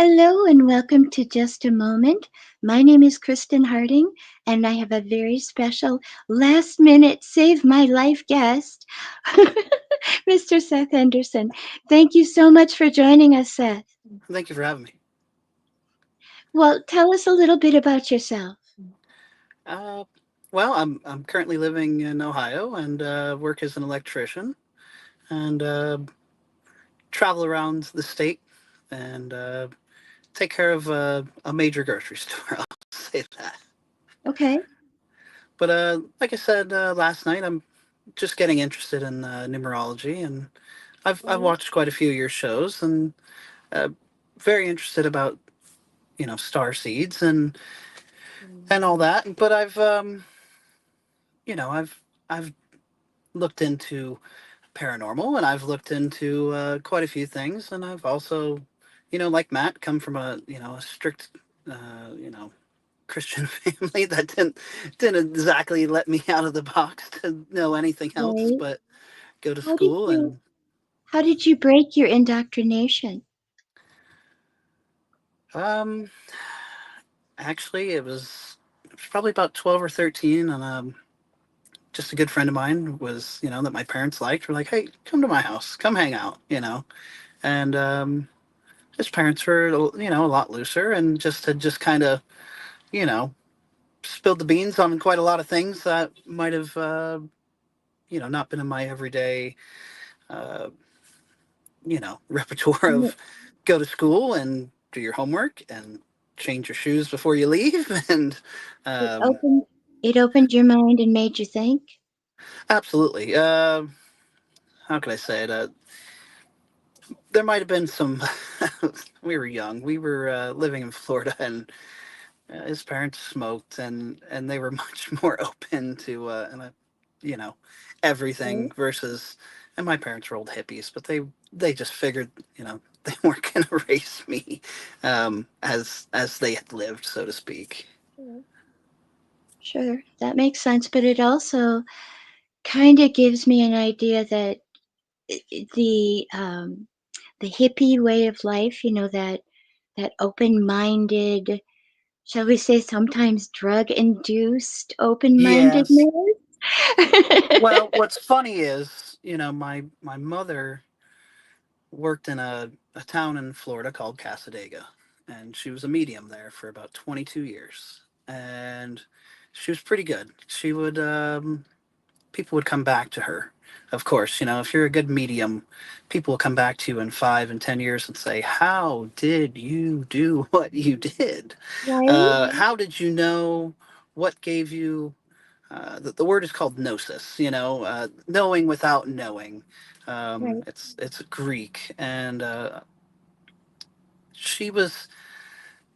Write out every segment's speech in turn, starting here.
Hello and welcome to Just a Moment. My name is Kristen Harding, and I have a very special last minute save my life guest, Mr. Seth Henderson. Thank you so much for joining us, Seth. Thank you for having me. Well, tell us a little bit about yourself. Uh, well, I'm currently living in Ohio and work as an electrician and travel around the state and take care of a major grocery store. I'll say that. Okay. But like I said last night, I'm just getting interested in numerology, and I've Right. watched quite a few of your shows and uh, very interested about star seeds and all that. But I've looked into paranormal, and I've looked into quite a few things, and I've also, like Matt, come from a strict, Christian family that didn't exactly let me out of the box to know anything else, Right. but go to How did school you and how did you break your indoctrination? um, actually it was probably about 12 or 13, and just a good friend of mine was that my parents liked were like, hey, come to my house, come hang out, and his parents were a lot looser and just had just kind of you know spilled the beans on quite a lot of things that might have not been in my everyday uh, repertoire And of go to school and do your homework and change your shoes before you leave and It um, opened it opened your mind and made you think. absolutely how could I say it there might have been some we were young, we were living in Florida, and his parents smoked, and they were much more open to you know everything Right. versus, and my parents were old hippies, but they just figured they weren't going to raise me as they had lived, so to speak. Sure. Sure, that makes sense, but it also kind of gives me an idea that the hippie way of life, that open-minded, shall we say, sometimes drug-induced Yes. open-mindedness. Well, what's funny is my mother worked in a town in Florida called Casadega, and she was a medium there for about 22 years. And she was pretty good. She would people would come back to her. Of course, if you're a good medium, people will come back to you in 5 and 10 years and say, "How did you do what you did? Right? How did you know? What gave you?" The word is called gnosis. Knowing without knowing. Right. It's Greek, and she was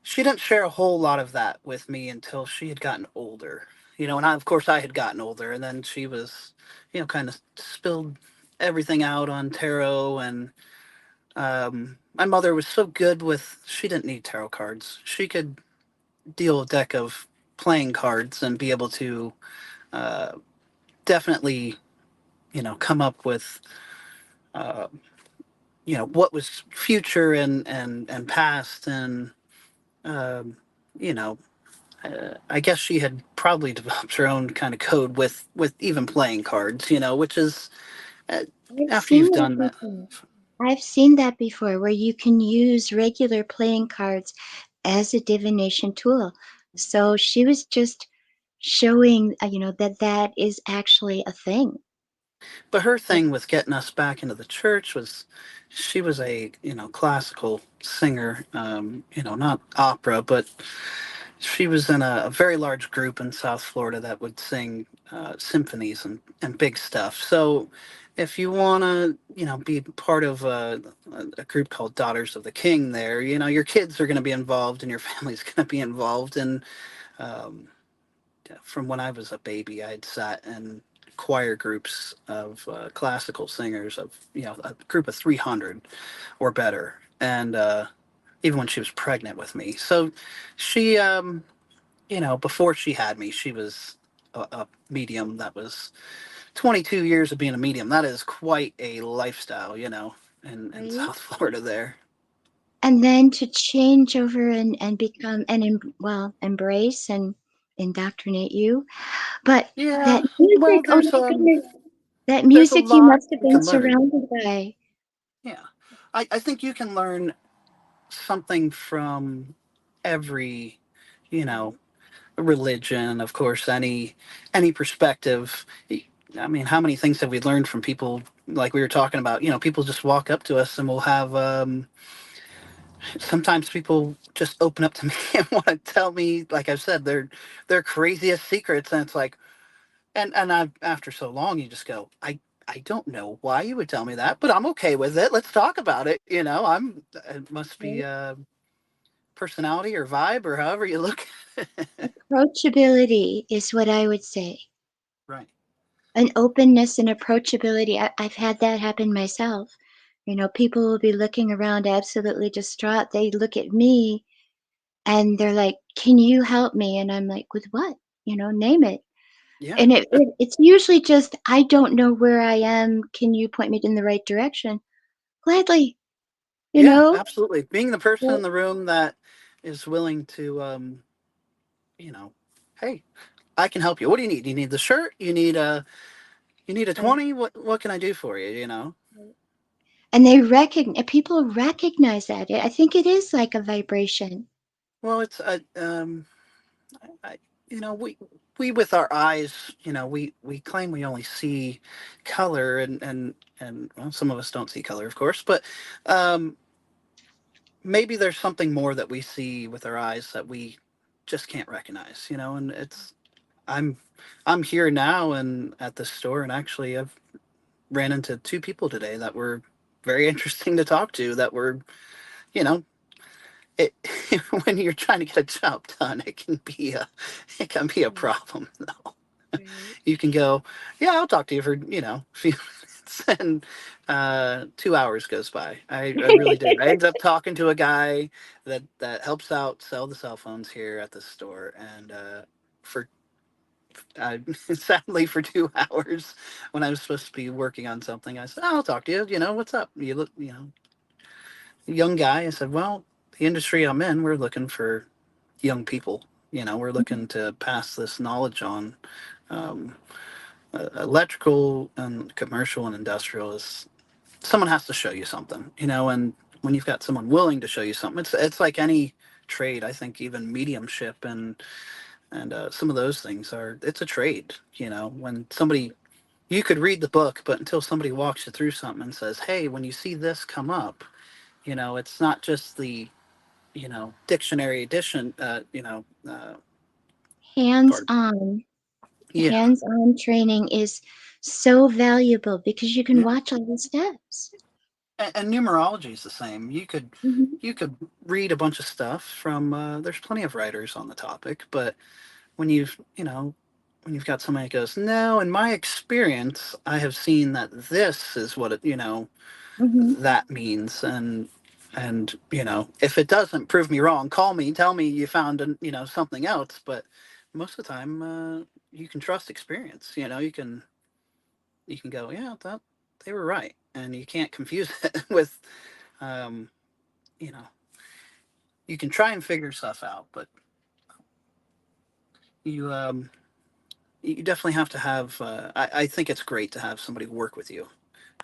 she didn't share a whole lot of that with me until she had gotten older. And of course I had gotten older, and then she was, kind of spilled everything out on tarot, and my mother was so good with, she didn't need tarot cards. She could deal a deck of playing cards and be able to uh, definitely, come up with, uh, what was future and past, and um, you know I guess she had probably developed her own kind of code with even playing cards, which is uh, I've after seen you've that done that. before. I've seen that before where you can use regular playing cards as a divination tool. So she was just showing, that that is actually a thing. But her Like, thing with getting us back into the church was, she was a classical singer, not opera, but she was in a very large group in South Florida that would sing symphonies and big stuff. So if you want to, be part of a group called Daughters of the King there, your kids are going to be involved and your family's going to be involved. And um, from when I was a baby, I'd sat in choir groups of classical singers of, a group of 300 or better. And even when she was pregnant with me. So she, before she had me, she was a medium that was 22 years of being a medium. That is quite a lifestyle, in right? South Florida there. and then to change over and become and well, embrace and indoctrinate you. But that Yeah. music, Well, oh my goodness, that there's a music you lot must have you been can learn. surrounded by. Yeah. I think you can learn something from every, you know, religion, of course, any perspective. I mean, how many things have we learned from people like we were talking about? You know, people just walk up to us and we'll have sometimes people just open up to me and want to tell me, like I've said, their craziest secrets, and it's like, and I after so long, you just go, I don't know why you would tell me that, but I'm okay with it. Let's talk about it. You know, it must be Right? personality or vibe or however you look at it. Approachability is what I would say. Right. An openness and approachability. I've had that happen myself. You know, people will be looking around absolutely distraught. They look at me and they're like, "Can you help me?" And I'm like, "With what? You know, name it." Yeah. And it's usually just, "I don't know where I am. Can you point me in the right direction?" Gladly, you Yeah, know? absolutely. Being the person Well, in the room that is willing to, you know, hey, I can help you. What do you need? You need the shirt? You need a right, 20? What can I do for you, you know? right. And they recognize people recognize that. I think it is like a vibration. Well, it's I, you know, we with our eyes, you know, we claim we only see color, and well, some of us don't see color, of course, but um maybe there's something more that we see with our eyes that we just can't recognize, you know, and it's I'm I'm here now and at the store, and actually I've ran into two people today that were very interesting to talk to, that were, you know, it when you're trying to get a job done, it can be a Right, problem though. right. You can go, yeah, I'll talk to you for, you know, a few minutes, and 2 hours goes by. I really did. I ended up talking to a guy that helps out sell the cell phones here at the store, and for sadly for 2 hours when I was supposed to be working on something, I said, oh, I'll talk to you. You know, what's up? You look, you know, young guy. I said, well, the industry I'm in, we're looking for young people. You know, we're Mhm. looking to pass this knowledge on. Um, Electrical and commercial and industrial is, someone has to show you something, you know, and when you've got someone willing to show you something, it's like any trade. I think even mediumship and some of those things are, it's a trade, you know, when somebody, you could read the book, but until somebody walks you through something and says, hey, when you see this come up, you know, it's not just the, you know, dictionary edition, Hands pardon. on. Yeah. Hands on training is so valuable because you can Yeah. watch all the steps. And numerology is the same. Mhm. You could read a bunch of stuff from, there's plenty of writers on the topic, but when you know, when you've got somebody that goes, no, in my experience I have seen that this is what it, you know, Mhm. that means, and you know, if it doesn't, prove me wrong, call me, tell me you found you know, something else, but most of the time you can trust experience, you know, you can go, yeah, that they were right, and you can't confuse it with um, you know, you can try and figure stuff out, but you you definitely have to have. I think it's great to have somebody work with you.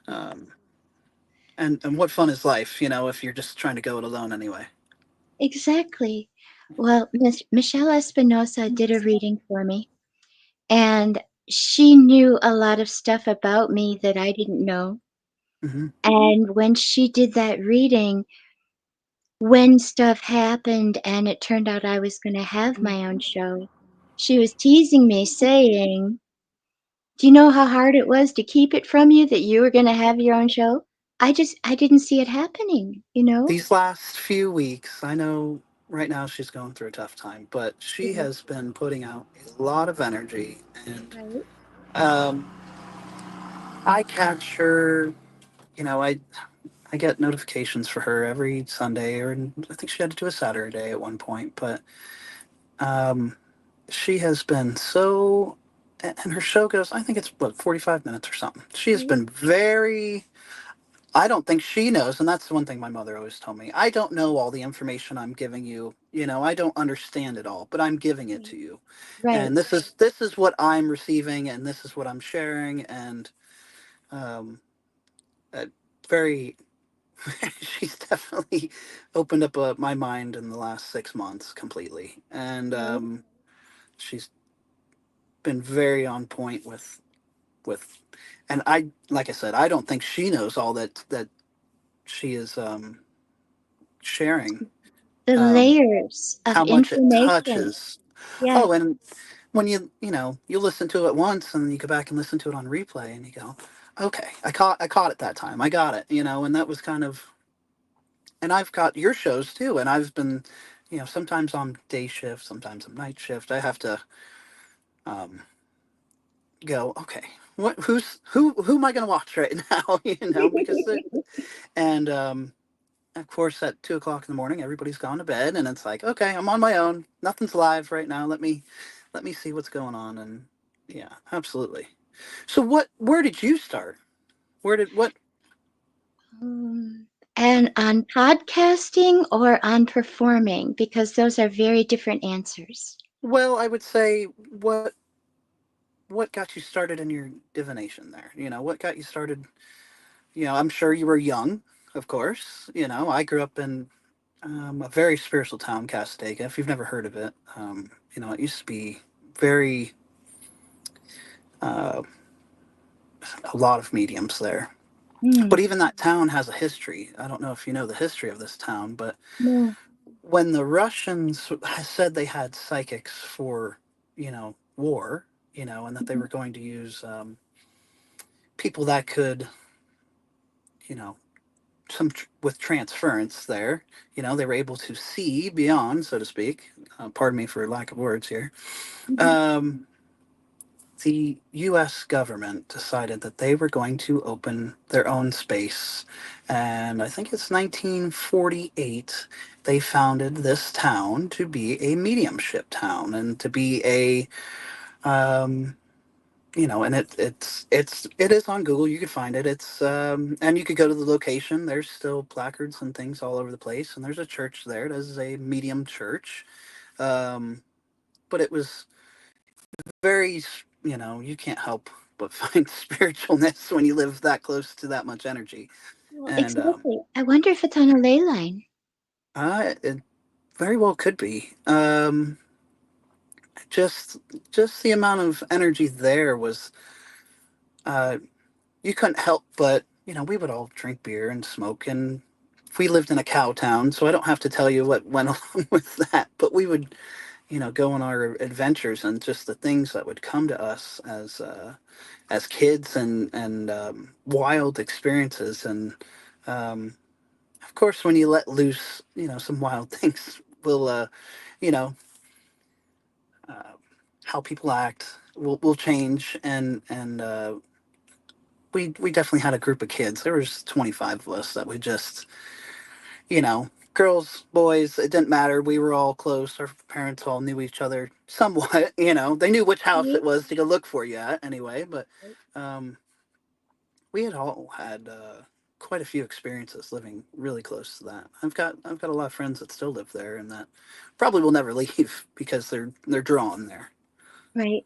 Yes. Um, and what fun is life, you know, if you're just trying to go it alone anyway. Exactly. Well, Michelle Espinosa did a reading for me, and she knew a lot of stuff about me that I didn't know. Hmm. And when she did that reading, when stuff happened and it turned out I was going to have my own show, she was teasing me, saying, "Do you know how hard it was to keep it from you that you were going to have your own show?" I didn't see it happening, you know? These last few weeks, I know right now she's going through a tough time, but she Right. has been putting out a lot of energy, and Right. um, I catch her. You know, I get notifications for her every Sunday, or I think she had to do a Saturday at one point, but um, she has been so, and her show goes, I think it's what, 45 minutes or something. She has Right. been very I don't think she knows, and that's one thing my mother always told me. I don't know all the information I'm giving you. You know, I don't understand it all, but I'm giving it to you. Right. And this is what I'm receiving, and this is what I'm sharing, and um, uh, very. She's definitely opened up my mind in the last 6 months completely, and Right. she's been very on point with. And I, like I said, I don't think she knows all that she is sharing. The Um, layers of how much it information. touches. Yeah. Oh, and when you listen to it once and you go back and listen to it on replay and you go, okay, I caught it that time. I got it, and that was kind of. And I've got your shows too, and I've been, sometimes on day shift, sometimes on night shift. I have to um, go, okay, who am I going to watch right now? Because and of course at 2 o'clock in the morning everybody's gone to bed and it's like, okay, I'm on my own, nothing's live right now, let me see what's going on. And yeah, absolutely. So where did you start? Where did what And on podcasting or on performing, because those are very different answers. Well, I would say what got you started in your divination there? What got you started? I'm sure you were young, of course. I grew up in a very spiritual town, Castatega. If you've never heard of it, it used to be very uh, a lot of mediums there. But Mm. even that town has a history. I don't know if you know the history of this town, but No. when the Russians said they had psychics for, war, and that they were going to use people that could, you know, with transference there, they were able to see beyond, so to speak. Pardon me for lack of words here. Um, the U.S. government decided that they were going to open their own space. And I think it's 1948, they founded this town to be a mediumship town and to be um, and it is on Google. You could find it. And you could go to the location. There's still placards and things all over the place. And there's a church there. It is a medium church. Um, but it was very, you can't help but find spiritualness when you live that close to that much energy. Well, And exactly. I wonder if it's on a ley line. it very well could be. Just just the amount of energy there was, uh, you couldn't help but, we would all drink beer and smoke. And we lived in a cow town, so I don't have to tell you what went along with that. But we would, go on our adventures and just the things that would come to us as kids, and wild experiences. And of course, when you let loose, some wild things will, you know, uh, how people act will change. And we definitely had a group of kids. There was 25 of us that we just, girls, boys, it didn't matter. We were all close. Our parents all knew each other somewhat. They knew which house Right? it was to go look for you at anyway. But um, we had all had quite a few experiences living really close to that. I've got a lot of friends that still live there and that probably will never leave because they're drawn there. Right.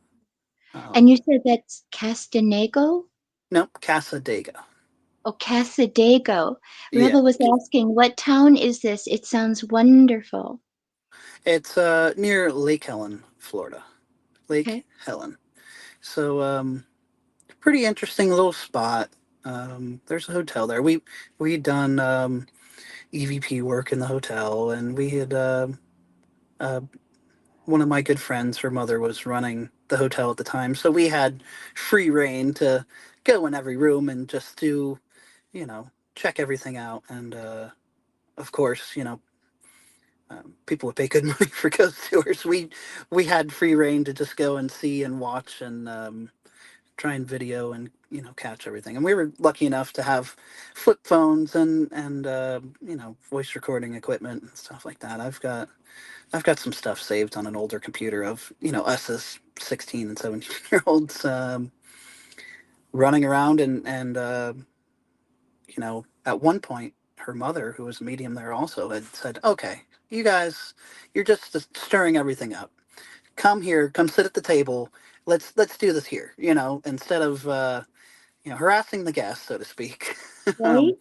And Um, you said that's Castanego? nope, Casadega. Oh, Casadego. Yeah, Rebel was asking, what town is this? It sounds wonderful. it's near Lake Helen, Florida. Lake Okay. Helen. So pretty interesting little spot. There's a hotel there. We'd done EVP work in the hotel, and we had uh, one of my good friends, her mother was running the hotel at the time, so we had free reign to go in every room and just do, check everything out. And of course, people would pay good money for ghost tours. We had free reign to just go and see and watch and try and video and catch everything. And we were lucky enough to have flip phones and voice recording equipment and stuff like that. I've got some stuff saved on an older computer of us as 16 and 17-year olds running around and at one point, her mother, who was a medium there also, had said, "Okay, you guys, you're just stirring everything up. Come here, come sit at the table. Let's do this here. Instead of harassing the guests, so to speak." Right?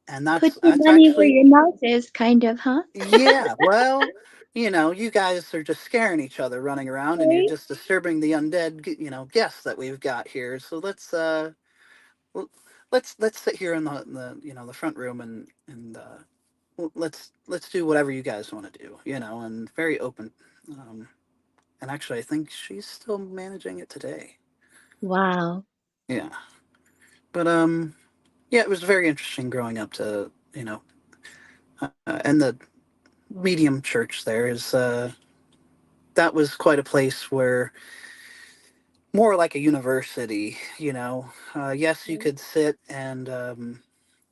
And Put that's your that's money where actually your mouth is, kind of, huh? yeah. Well, you guys are just scaring each other running around, and you're Right? just disturbing the undead, guests that we've got here. So l- let's sit here in the front room and let's do whatever you guys want to do, and very open. Um, and actually, I think she's still managing it today. Wow. Yeah, but yeah, it was very interesting growing up to and the medium church there is that was quite a place where more like a university. Yes, you could sit and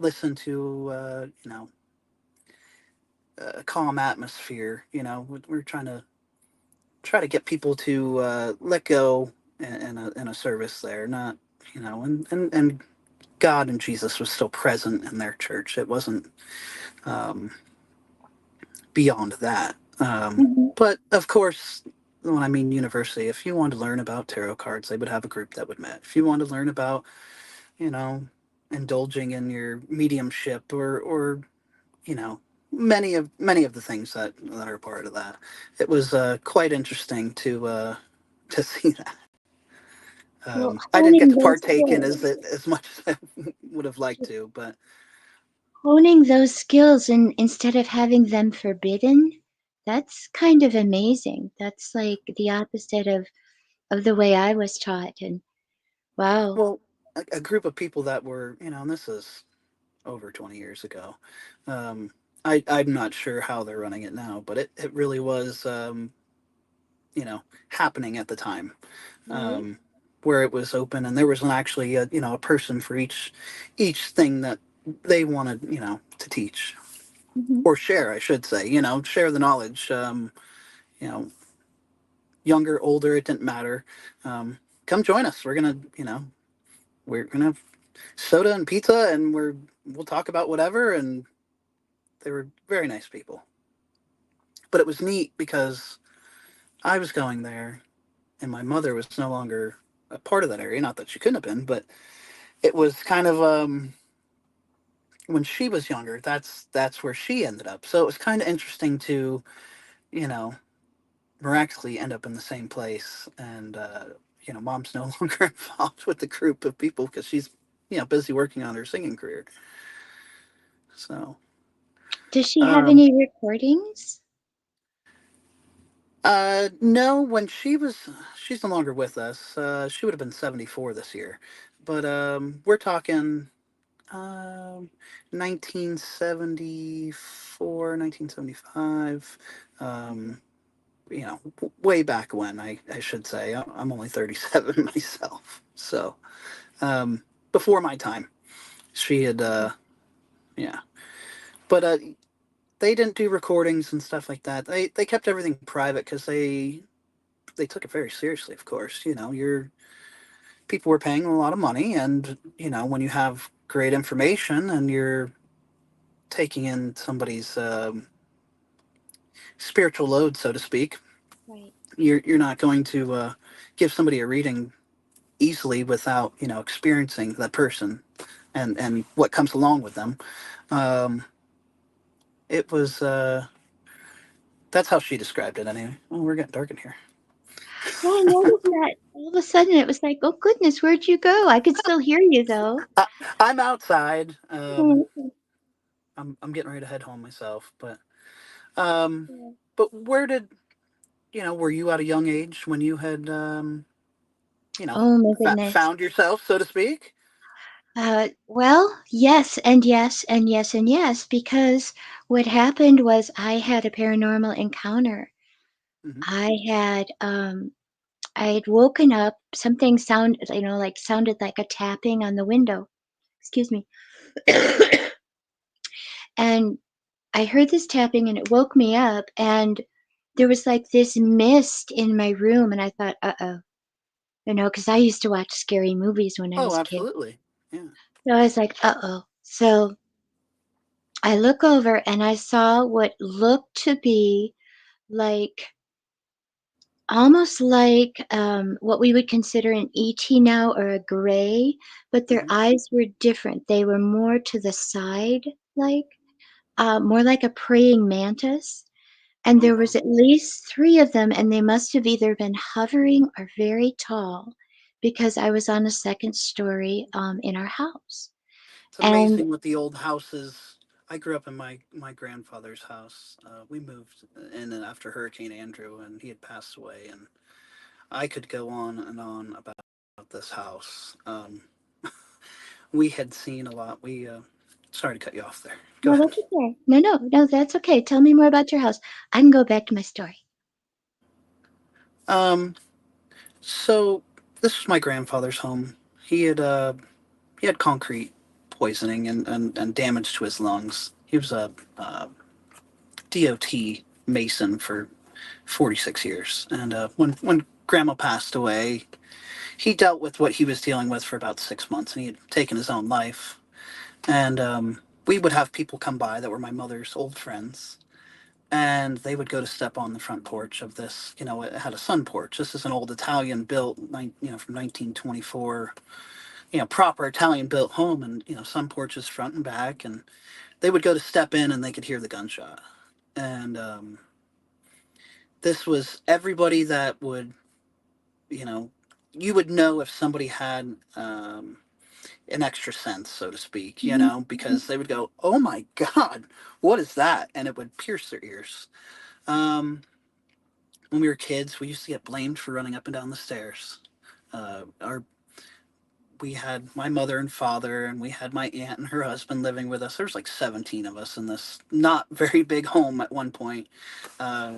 listen to a calm atmosphere. We're try to get people to let go in a service there, not and God and Jesus was still present in their church. It wasn't um, beyond that. Hmm. But of course, when I mean university, if you wanted to learn about tarot cards, they would have a group that would meet. If you wanted to learn about, you know, indulging in your mediumship or many of the things that are part of that, it was quite interesting to see that. Well, I didn't get to honing those partake in skills, as much as I would have liked to, but honing those skills and instead of having them forbidden, that's kind of amazing. That's like the opposite of the way I was taught. And wow. well, a group of people that were, and this is over 20 years ago. Um, I'm not sure how they're running it now, but it really was, happening at the time, Right? um, where it was open and there was actually a person for each thing that they wanted, to teach Hmm. or share, I should say, share the knowledge. You know, Younger, older, it didn't matter. Come join us. We're gonna have soda and pizza, and we'll talk about whatever. And they were very nice people. But it was neat because I was going there, and my mother was no longer a part of that area. Not that she couldn't have been, but it was kind of when she was younger. That's where she ended up. So it was kind of interesting to you know miraculously end up in the same place, and mom's no longer involved with the group of people because she's busy working on her singing career. So. Does she have Um, any recordings? no, when she's no longer with us. She would have been 74 this year, but we're talking um, 1974, 1975. Um, way back when I should say. I'm only 37 myself, so um, before my time. She had, yeah, but they didn't do recordings and stuff like that. They kept everything private because they took it very seriously. Of course, you're people were paying a lot of money, and when you have great information and you're taking in somebody's spiritual load, so to speak, Right. you're not going to give somebody a reading easily without experiencing that person and what comes along with them. Um, it was that's how she described it anyway. Oh, we're getting dark in here. Well, I noticed that all of a sudden it was like, oh goodness, where'd you go? I could still hear you though. I, I'm outside. Mhm. I'm getting ready to head home myself, um, but where did were you at a young age when you had you know Oh my goodness. found yourself, so to speak? Well, yes, and yes, and yes, and yes, because what happened was I had a paranormal encounter. Hmm. I had I had woken up, something sounded like a tapping on the window. Excuse me. And I heard this tapping and it woke me up and there was like this mist in my room and I thought, "Uh-oh." Because I used to watch scary movies when I Oh, was a kid. absolutely. Yeah. So I was like, "Uh-oh." So I look over and I saw what looked to be like almost like what we would consider an ET now or a gray, but their Hmm. eyes were different. They were more to the side, like more like a praying mantis. And Oh there wow, was at least three of them, and they must have either been hovering or very tall because I was on the second story in our house. it's And amazing what the old houses. I grew up in my grandfather's house. We moved in after Hurricane Andrew, and he had passed away. And I could go on and on about this house. We had seen a lot. We sorry to cut you off there. Go no, ahead. that's okay. No, no, no, that's okay. Tell me more about your house. I can go back to my story. Um, so this was my grandfather's home. He had concrete poisoning and damage to his lungs. He was a DOT mason for 46 years, and when Grandma passed away, he dealt with what he was dealing with for about 6 months, and he had taken his own life. And we would have people come by that were my mother's old friends, and they would go to step on the front porch of this. You know, it had a sun porch. This is an old Italian built, from 1924. Proper Italian built home, and sun porches front and back. And they would go to step in, and they could hear the gunshot. And this was everybody that would, you know, you would know if somebody had an extra sense, so to speak, Mhm, mhm. because they would go, "Oh my God, what is that?" And it would pierce their ears. Um, when we were kids, we used to get blamed for running up and down the stairs. Our We had my mother and father, and we had my aunt and her husband living with us. There was like 17 of us in this not very big home at one point,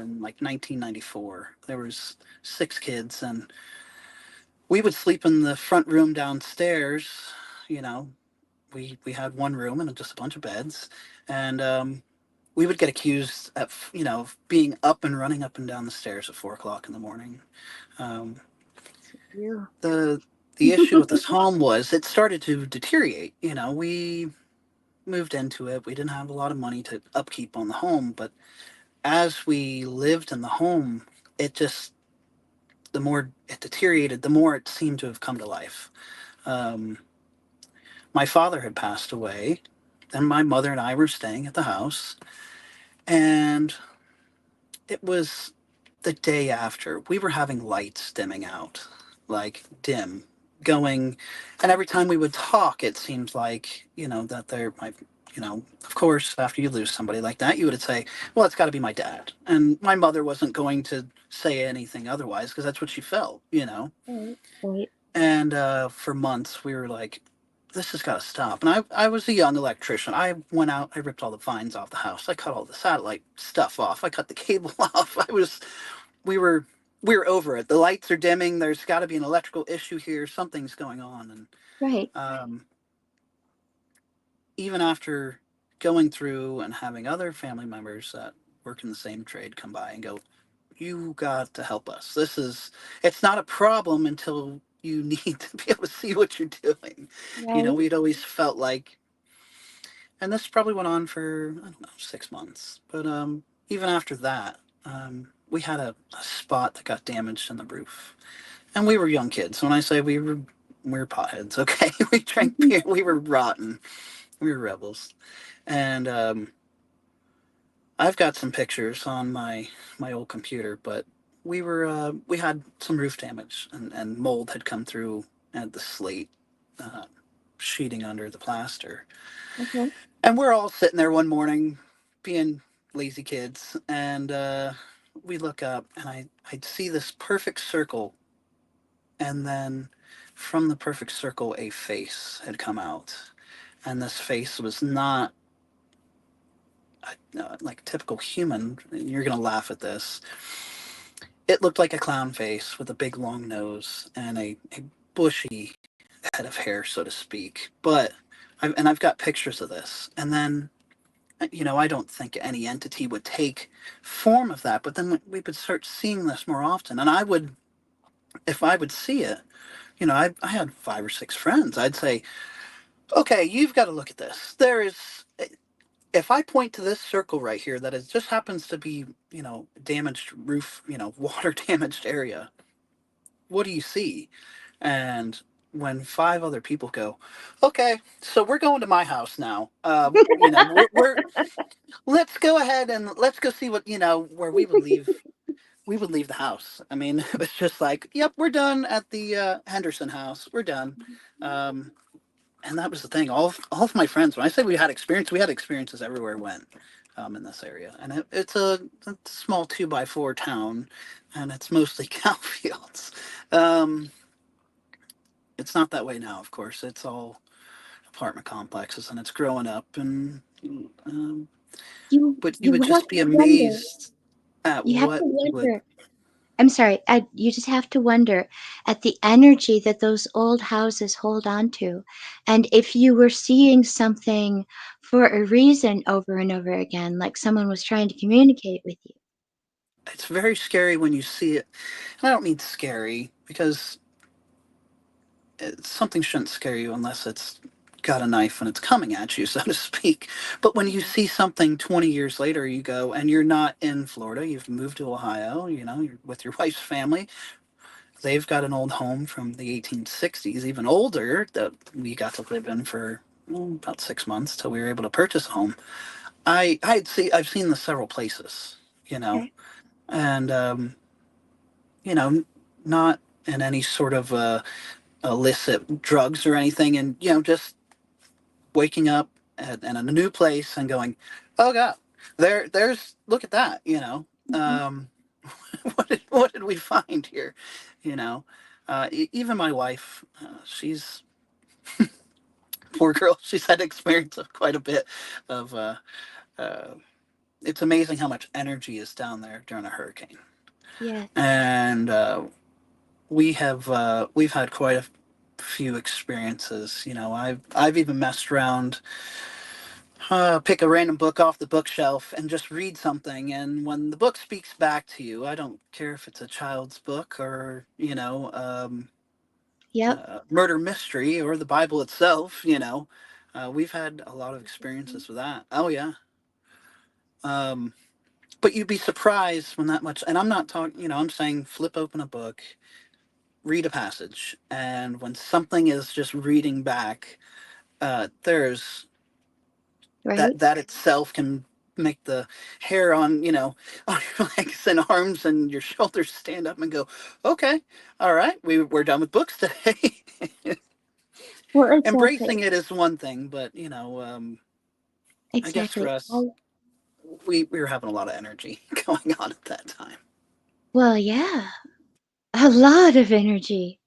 in like 1994. There was 6 kids, and we would sleep in the front room downstairs. You know, we had one room and just a bunch of beds, and we would get accused of being up and running up and down the stairs at 4 o'clock in the morning. Um, You. the the issue with this home was it started to deteriorate. We moved into it. We didn't have a lot of money to upkeep on the home, but as we lived in the home, it just the more it deteriorated, the more it seemed to have come to life. Um, my father had passed away, and my mother and I were staying at the house, and it was the day after. We were having lights dimming out, like dim, going, and every time we would talk, it seemed like, that there might, of course, after you lose somebody like that, you would say, well, it's got to be my dad. And my mother wasn't going to say anything otherwise because that's what she felt. Right, right, And for months, we were like, this has got to stop. And I was a young electrician. I went out, I ripped all the vines off the house. I cut all the satellite stuff off. I cut the cable off. We were, we were over it. The lights are dimming. There's got to be an electrical issue here. Something's going on. And right, um, even after going through and having other family members that work in the same trade come by and go, you got to help us. It's not a problem until you need to be able to see what you're doing. right. We'd always felt like, and this probably went on for, I don't know, 6 months. But even after that, we had a spot that got damaged in the roof. And we were young kids. When I say we were potheads, okay? We drank Mhm. beer. We were rotten. We were rebels. And I've got some pictures on my old computer, but we had some roof damage, and mold had come through at the slate uh, sheeting under the plaster. Okay. And we're all sitting there one morning, being lazy kids, and we look up, and I'd see this perfect circle, and then from the perfect circle, a face had come out, and this face was not like a typical human. You're gonna laugh at this. It looked like a clown face with a big long nose and a bushy head of hair, so to speak. I've got pictures of this. And then, I don't think any entity would take form of that, but then we would start seeing this more often. And if I would see it, I had 5 or 6 friends. I'd say, Okay, you've got to look at this. There is, if I point to this circle right here that is just happens to be, damaged roof, water damaged area, what do you see? And when five other people go, okay, so we're going to my house now. We're let's go ahead and let's go see what where we would leave. We would leave the house. I mean, it was just like, yep, we're done at the Henderson house. We're done. Um, and that was the thing. All of my friends, when I say we had experiences everywhere we went in this area. And it's a small 2x4 town, and it's mostly cow fields. Um, it's not that way now, of course. It's all apartment complexes, and it's growing up. And You but you you would have just be to wonder. amazed at You have to what would. wonder. I'm sorry. You just have to wonder at the energy that those old houses hold on to, and if you were seeing something for a reason over and over again, like someone was trying to communicate with you. It's very scary when you see it. And I don't mean scary because something shouldn't scare you unless it's got a knife and it's coming at you, so to speak. But when you Yeah. see something 20 years later, you go, and you're not in Florida, you've moved to Ohio, you're with your wife's family. They've got an old home from the 1860s, even older, that we got to live in for about 6 months till we were able to purchase a home. I've seen this several places, you know, Okay. and you know, not in any sort of illicit drugs or anything, and just waking up in a new place and going, "Oh God, there's look at that," Mhm. what did we find here, you know. Even my wife, she's poor girl. She's had experience of quite a bit of. Uh, it's amazing how much energy is down there during a hurricane, Yes. and we've had quite a few experiences. I've even messed around, pick a random book off the bookshelf and just read something. And when the book speaks back to you, I don't care if it's a child's book or Yep. murder mystery or the Bible itself. We've had a lot of experiences with that. Oh yeah. Um, but you'd be surprised when that much. And I'm not talking. I'm saying flip open a book, read a passage, and when something is just reading back, there's Right. that itself can make the hair on on your legs and arms and your shoulders stand up and go, okay, all right, we're done with books today. Well, exactly. Embracing it is one thing, but I guess for Exactly. us, we were having a lot of energy going on at that time. Well, yeah. A lot of energy.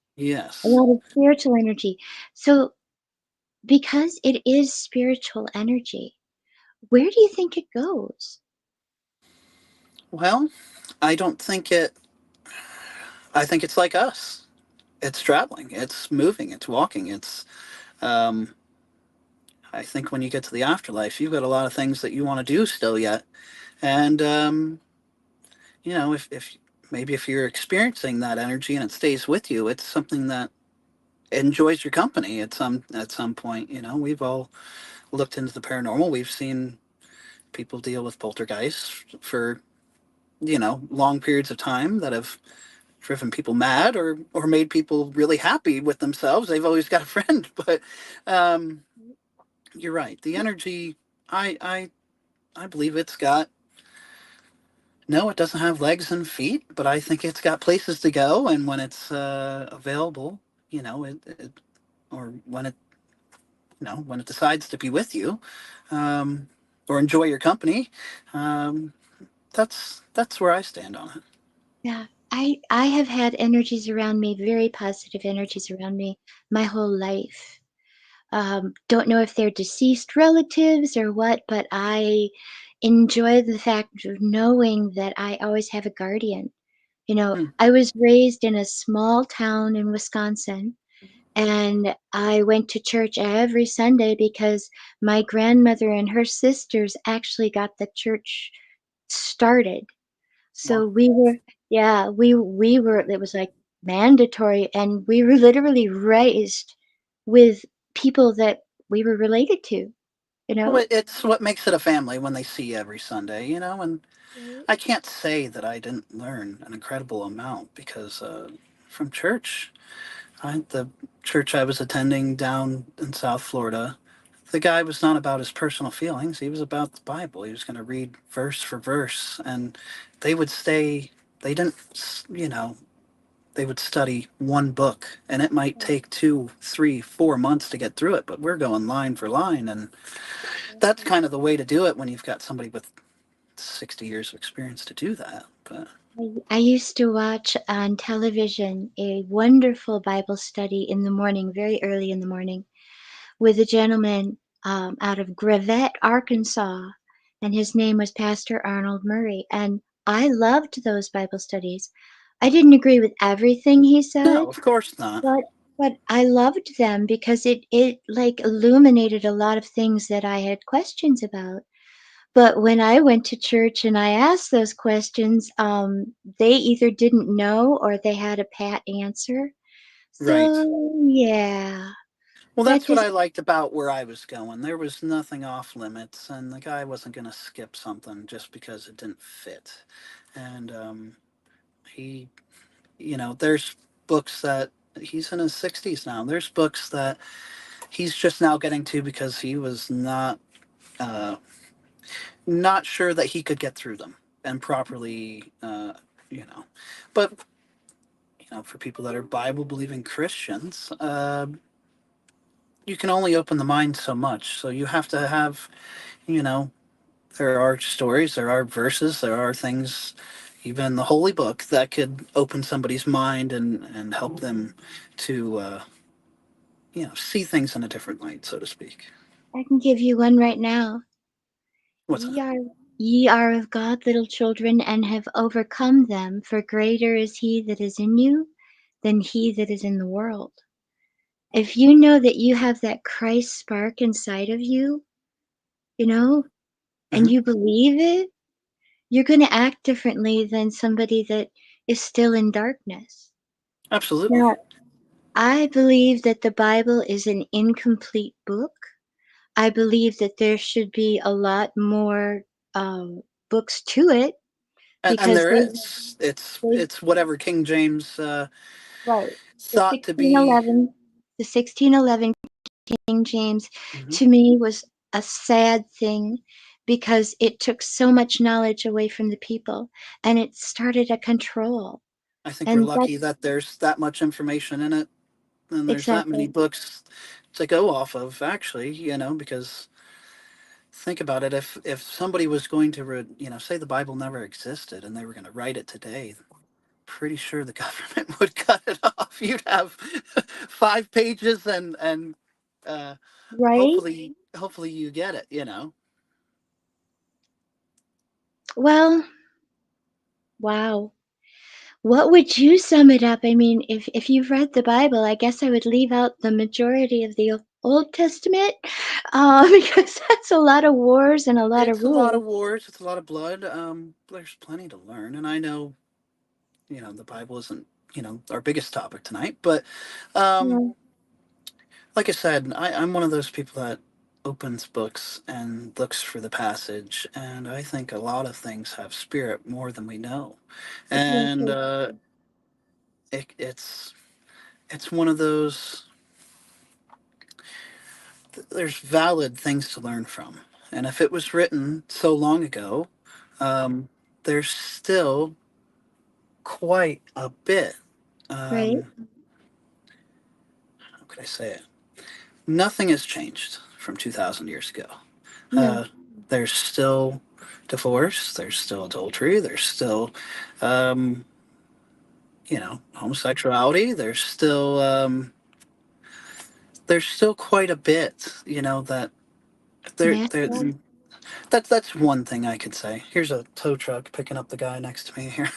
A Yes. lot of spiritual energy. So, because it is spiritual energy, where do you think it goes? Well, I don't think it I think it's like us. It's traveling, it's moving, it's walking, it's um I think when you get to the afterlife, you've got a lot of things that you want to do still yet. And if maybe if you're experiencing that energy and it stays with you, it's something that enjoys your company at some point. We've all looked into the paranormal. We've seen people deal with poltergeists for long periods of time that have driven people mad or made people really happy with themselves. They've always got a friend. But um, you're right. The energy, I believe it's got. No, it doesn't have legs and feet, but I think it's got places to go, and when it's available, or when it decides to be with you, um, or enjoy your company, um, that's where I stand on it. Yeah, I have had energies around me, very positive energies around me my whole life. Don't know if they're deceased relatives or what, but I enjoy the fact of knowing that I always have a guardian. Hmm. I was raised in a small town in Wisconsin, and I went to church every Sunday because my grandmother and her sisters actually got the church started. Wow. So we were, yeah, we were, it was like mandatory, and we were literally raised with people that we were related to, you Well, know? it's what makes it a family when they see you every Sunday, and Right. I can't say that I didn't learn an incredible amount because from church, the church I was attending down in South Florida, the guy was not about his personal feelings. He was about the Bible. He was going to read verse for verse, and they would stay. They didn't, you know, they would study one book, and it might take 2, 3, 4 months to get through it. But we're going line for line, and that's kind of the way to do it when you've got somebody with 60 years of experience to do that. But I used to watch on television a wonderful Bible study in the morning, very early in the morning, with a gentleman out of Gravette, Arkansas, and his name was Pastor Arnold Murray. And I loved those Bible studies. I didn't agree with everything he no, said, of course not. but I loved them because it like illuminated a lot of things that I had questions about. But when I went to church and I asked those questions, they either didn't know or they had a pat answer. Right. So yeah, Well, that that's what just I liked about where I was going. There was nothing off limits, and the guy wasn't going to skip something just because it didn't fit. And he, there's books that he's in his 60s now. There's books that he's just now getting to because he was uh, not sure that he could get through them and properly, you know. But for people that are Bible believing Christians, you can only open the mind so much. So you have to have, you know, there are stories, there are verses, there are things, even in the holy book, that could open somebody's mind and help them to, see things in a different light, so to speak. I can give you one right now. What's Ye that? are ye are of God, little children, and have overcome them, for greater is he that is in you than he that is in the world. If you know that you have that Christ spark inside of you, you know, and Hmm. you believe it, you're going to act differently than somebody that is still in darkness. Absolutely. Now, I believe that the Bible is an incomplete book. I believe that there should be a lot more um, books to it And because there is. they It's whatever King James right. The thought to be. 1611, the 1611 King James Mhm. to me was a sad thing because it took so much knowledge away from the people and it started a control. I think we're And lucky that's that there's that much information in it, and there's that many exactly books to go off of, actually, because think about it. If somebody was going to, say the Bible never existed and they were going to write it today, pretty sure the government would cut it off. You'd have 5 pages, and uh, right. hopefully you get it. Well, wow. What would you sum it up? I mean, if you've read the Bible, I guess I would leave out the majority of the Old Testament, because that's a lot of wars and a lot of It's a lot of rules. wars. It's a lot of blood. There's plenty to learn, and I know the Bible isn't our biggest topic tonight, but um, Yeah, like I said, I'm one of those people that opens books and looks for the passage, and I think a lot of things have spirit more than we know, and exactly. it's one of those. There's valid things to learn from, and if it was written so long ago, um, there's still quite a bit. Right? How could I say it? Nothing has changed from 2,000 years ago. No. Uh, there's still divorce. There's still adultery. There's still, um, homosexuality. There's still quite a bit. That there. NASCAR. That's one thing I could say. Here's a tow truck picking up the guy next to me here.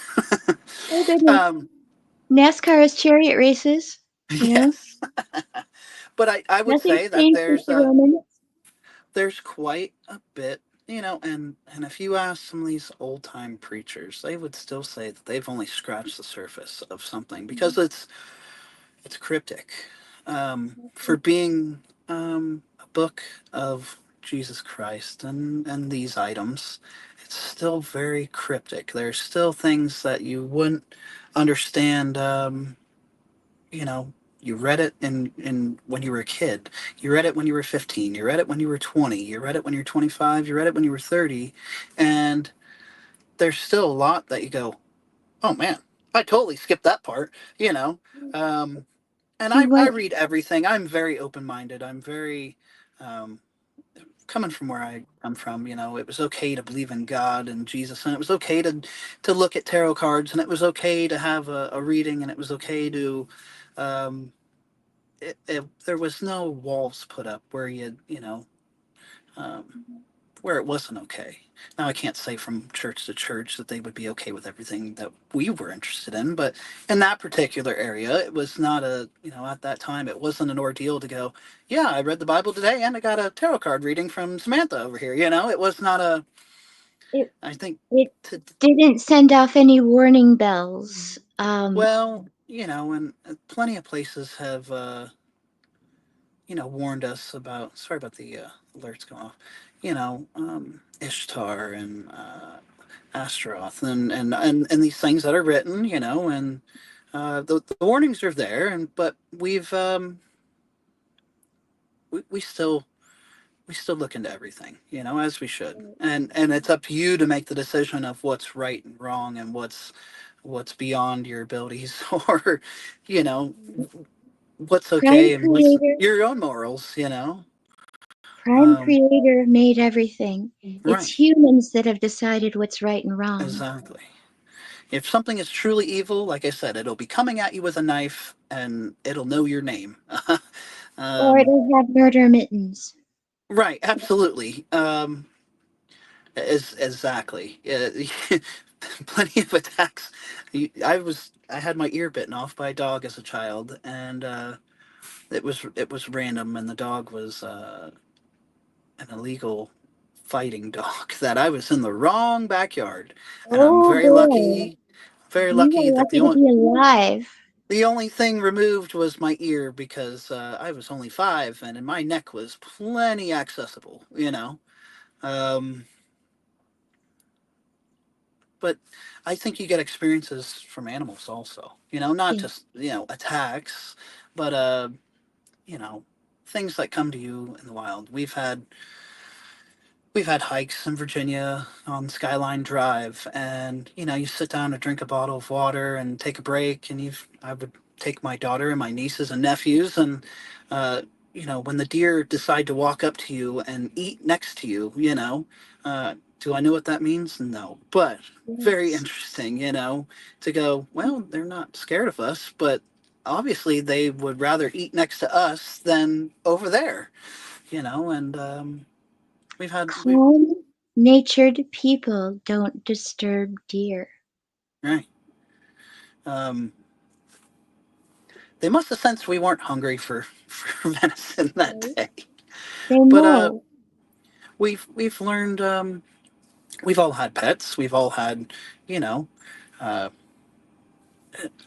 Oh goodness. um, NASCAR is chariot races, you know? yes, but I would Nothing's say that changed since the Romans. there's quite a bit, and if you ask some of these old time preachers, they would still say that they've only scratched the surface of something because it's cryptic. For being a book of Jesus Christ and these items, it's still very cryptic. There's still things that you wouldn't understand. You know, you read it in when you were a kid. You read it when you were 15. You read it when you were 20. You read it when you were 25. You read it when you were 30. And there's still a lot that you go, oh man, I totally skipped that part, you know. Um, and See I what read everything. I'm very open minded. I'm very, um, coming from where I come from, you know, it was okay to believe in God and Jesus, and it was okay to look at tarot cards, and it was okay to have a reading, and it was okay to, um, there was no walls put up where you know, um, where it wasn't okay. Now, I can't say from church to church that they would be okay with everything that we were interested in, but in that particular area, it was not a, you know, at that time, it wasn't an ordeal to go, yeah, I read the Bible today and I got a tarot card reading from Samantha over here. You know, it was not a, it I think, it to, didn't send off any warning bells. well, you know, and plenty of places have, you know, warned us about, sorry about the alerts going off, you know, Ishtar and, Astaroth and these things that are written, you know, and the warnings are there, and but we still look into everything, you know, as we should, and it's up to you to make the decision of what's right and wrong and what's beyond your abilities or, you know, what's Prime okay and what's creator, your own morals, you know. prime creator made everything. It's Right, humans that have decided what's right and wrong. exactly. If something is truly evil, like I said, it'll be coming at you with a knife and it'll know your name. Or um, it'll have murder mittens. right, absolutely. Exactly. Plenty of attacks. I had my ear bitten off by a dog as a child, and it was random, and the dog was an illegal fighting dog that I was in the wrong backyard, and I'm Oh boy, very you lucky were that lucky to be alive. the only thing removed was my ear because I was only 5, and my neck was plenty accessible, you know. Um, but I think you get experiences from animals also, you know, not Yeah. just, you know, attacks, but, you know, things that come to you in the wild. We've had hikes in Virginia on Skyline Drive, and you know, you sit down and drink a bottle of water and take a break, and I would take my daughter and my nieces and nephews, and uh, you know, when the deer decide to walk up to you and eat next to you, you know, do I know what that means? No, but very Yes. interesting, you know, to go. Well, they're not scared of us, but obviously they would rather eat next to us than over there, you know, and we Calm natured people don't disturb deer. right. Um, they must have sensed we weren't hungry for venison that Right? day. They But know. we've learned. We've all had pets. We've all had, you know. Uh,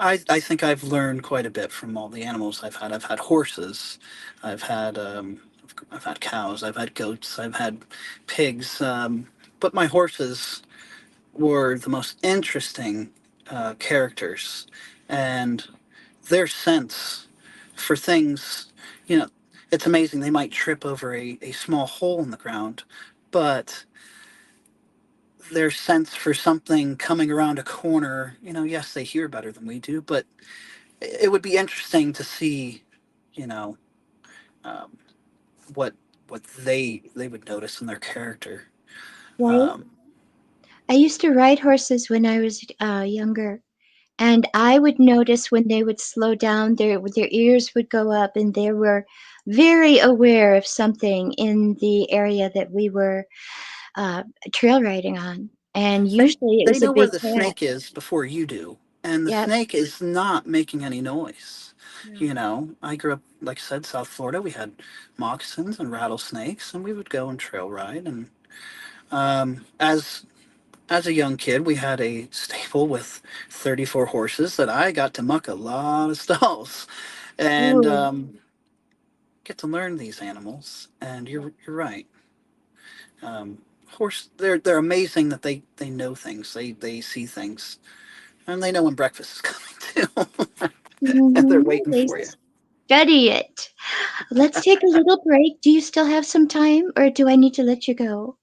I think I've learned quite a bit from all the animals I've had. I've had horses. I've had I've had cows. I've had goats. I've had pigs. But my horses were the most interesting characters, and their sense for things, you know, it's amazing. They might trip over a small hole in the ground, but their sense for something coming around a corner, you know, yes, they hear better than we do, but it would be interesting to see, you know, um, what what they would notice in their character. Right? Um, I used to ride horses when I was younger, and I would notice when they would slow down, their ears would go up, and they were very aware of something in the area that we were uh, trail riding on. And they usually it they was a know where big the cat. snake is before you do, and the Yep. snake is not making any noise. No. You know, I grew up, like I said, South Florida. We had moccasins and rattlesnakes, and we would go and trail ride. And as a young kid, we had a stable with 34 horses that I got to muck a lot of stalls, and Ooh. get to learn these animals. And you're right. Horse, they're amazing that they know things. They see things, and they know when breakfast is coming too, and they're waiting They for you. study it. Let's take a little break. Do you still have some time, or do I need to let you go?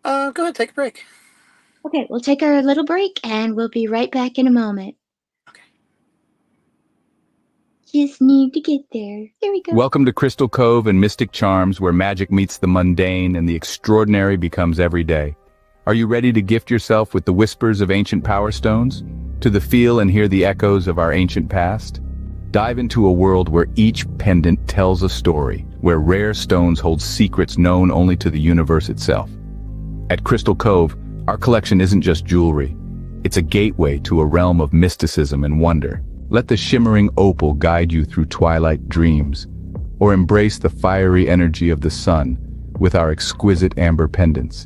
Go ahead, take a break. Okay, we'll take our little break and we'll be right back in a moment. Okay. Just need to get there. There we go. Welcome to Crystal Cove and Mystic Charms, where magic meets the mundane and the extraordinary becomes everyday. Are you ready to gift yourself with the whispers of ancient power stones? To the feel and hear the echoes of our ancient past? Dive into a world where each pendant tells a story, where rare stones hold secrets known only to the universe itself. At Crystal Cove, our collection isn't just jewelry. It's a gateway to a realm of mysticism and wonder. Let the shimmering opal guide you through twilight dreams, or embrace the fiery energy of the sun with our exquisite amber pendants.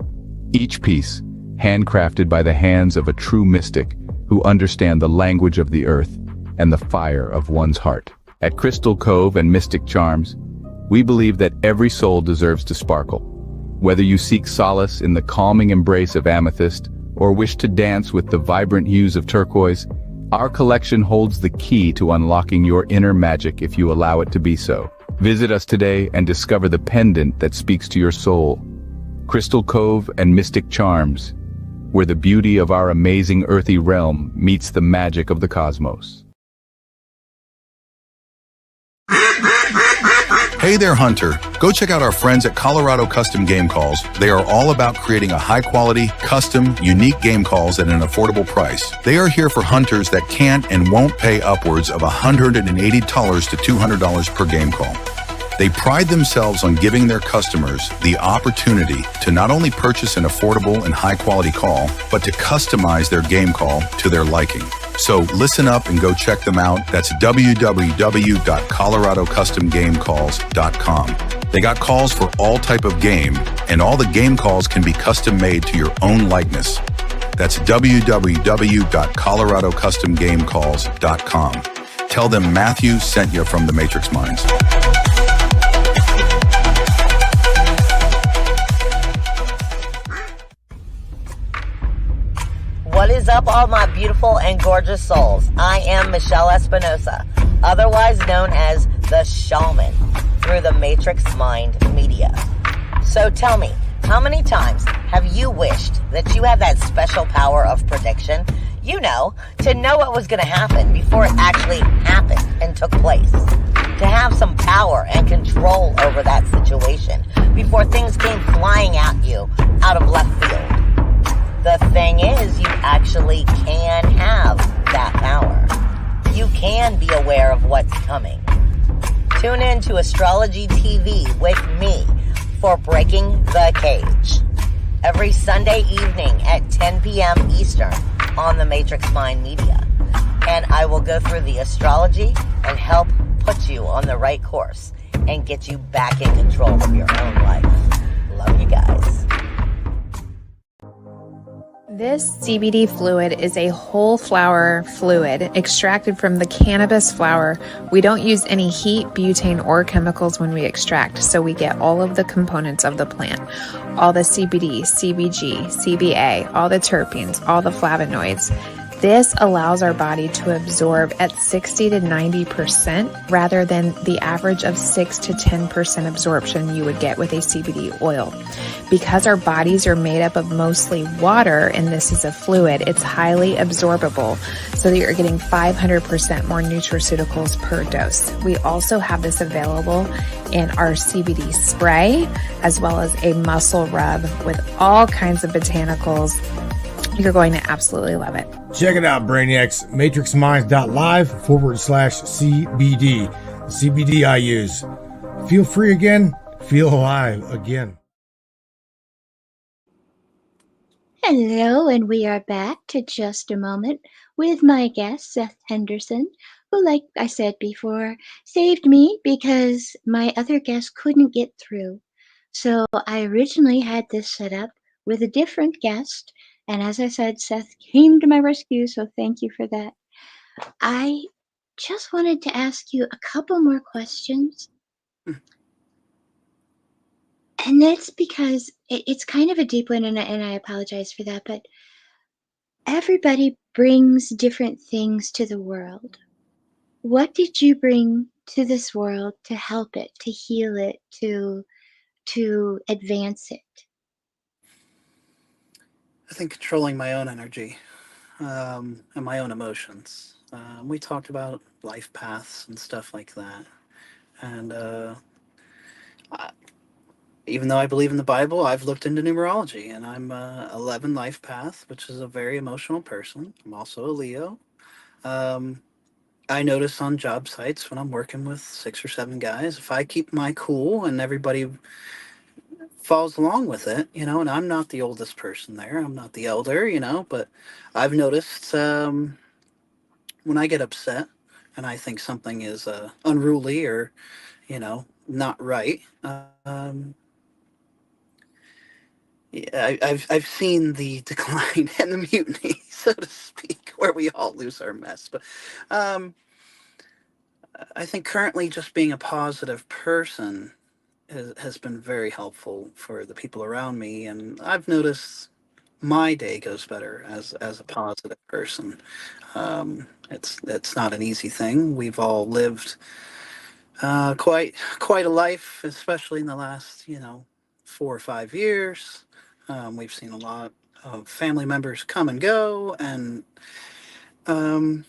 Each piece, handcrafted by the hands of a true mystic who understand the language of the earth and the fire of one's heart. At Crystal Cove and Mystic Charms, we believe that every soul deserves to sparkle. Whether you seek solace in the calming embrace of amethyst or wish to dance with the vibrant hues of turquoise, our collection holds the key to unlocking your inner magic if you allow it to be so. Visit us today and discover the pendant that speaks to your soul. Crystal Cove and Mystic Charms, where the beauty of our amazing earthy realm meets the magic of the cosmos. Hey there, Hunter. Go check out our friends at Colorado Custom Game Calls. They are all about creating a high-quality, custom, unique game calls at an affordable price. They are here for hunters that can't and won't pay upwards of $180 to $200 per game call. They pride themselves on giving their customers the opportunity to not only purchase an affordable and high-quality call, but to customize their game call to their liking. So listen up and go check them out. That's www.coloradocustomgamecalls.com. They got calls for all type of game, and all the game calls can be custom made to your own likeness. That's www.coloradocustomgamecalls.com. Tell them Matthew sent you from the Matrix Minds. What is up, all my beautiful and gorgeous souls? I am Michelle Espinosa, otherwise known as the Shaman, through the Matrix Mind Media. So tell me, how many times have you wished that you had that special power of prediction? You know, to know what was going to happen before it actually happened and took place. To have some power and control over that situation before things came flying at you out of left field. The thing is, you actually can have that power. You can be aware of what's coming. Tune in to Astrology TV with me for Breaking the Cage every Sunday evening at 10 p.m. Eastern on the Matrix Mind Media. And I will go through the astrology and help put you on the right course and get you back in control of your own life. Love you guys. This CBD fluid is a whole flower fluid extracted from the cannabis flower. We don't use any heat, butane, or chemicals when we extract, so we get all of the components of the plant. All the CBD, CBG, CBA, all the terpenes, all the flavonoids. This allows our body to absorb at 60 to 90% rather than the average of 6 to 10% absorption you would get with a CBD oil. Because our bodies are made up of mostly water and this is a fluid, it's highly absorbable so that you're getting 500% more nutraceuticals per dose. We also have this available in our CBD spray as well as a muscle rub with all kinds of botanicals. You're going to absolutely love it. Check it out, Brainiacs. MatrixMinds.live/CBD. The CBD I use. Feel free again. Feel alive again. Hello, and we are back to Just a Moment with my guest, Seth Henderson, who, like I said before, saved me because my other guest couldn't get through. So I originally had this set up with a different guest. And as I said, Seth came to my rescue, so thank you for that. I just wanted to ask you a couple more questions. And that's because it's kind of a deep one, and I apologize for that, but everybody brings different things to the world. What did you bring to this world to help it, to heal it, to advance it? I think controlling my own energy, and my own emotions. We talked about life paths and stuff like that. And I, even though I believe in the Bible, I've looked into numerology, and I'm 11 life path, which is a very emotional person. I'm also a Leo. Um, I notice on job sites when I'm working with 6 or 7 guys, if I keep my cool and everybody follows along with it, and I'm not the oldest person there, I'm not the elder, but I've noticed when I get upset and I think something is unruly or, not right. Yeah, I've seen the decline and the mutiny, so to speak, where we all lose our mess. But um, I think currently just being a positive person has been very helpful for the people around me, and I've noticed my day goes better as a positive person. It's not an easy thing. We've all lived quite a life, especially in the last 4 or 5 years. We've seen a lot of family members come and go, and um,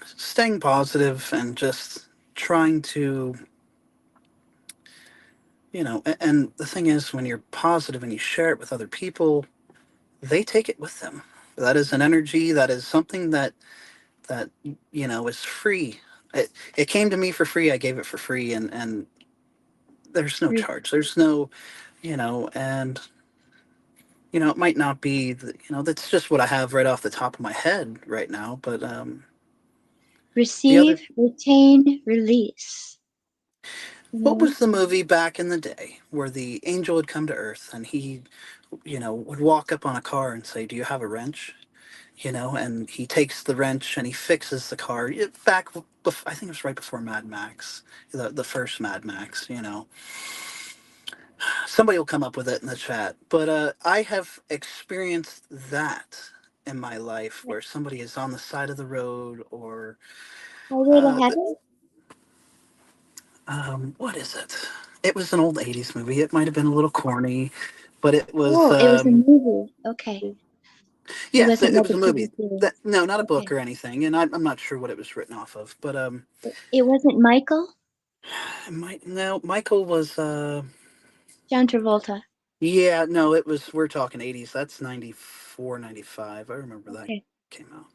staying positive and just trying to and the thing is, when you're positive and you share it with other people, they take it with them. That is an energy, that is something that is free. It came to me for free, I gave it for free, and there's no charge, there's no and it might not be that's just what I have right off the top of my head right now, but the other Receive, retain, release. You what know? was the movie back in the day where the angel would come to earth and he would walk up on a car and say, do you have a wrench? And he takes the wrench and he fixes the car. I think it was right before Mad Max, the first Mad Max. Somebody will come up with it in the chat. But I have experienced that in my life where somebody is on the side of the road, or Highway to uh, heaven? what is it? It was an old '80s movie. It might have been a little corny, but it was Oh, it was a movie. Okay. It yeah, wasn't it like was a a TV movie. series. No, not a book Okay. or anything, and I'm not sure what it was written off of, but It wasn't Michael? no, Michael was John Travolta. yeah, no, it was, we're talking '80s. That's 94, 95. I remember that Okay. came out.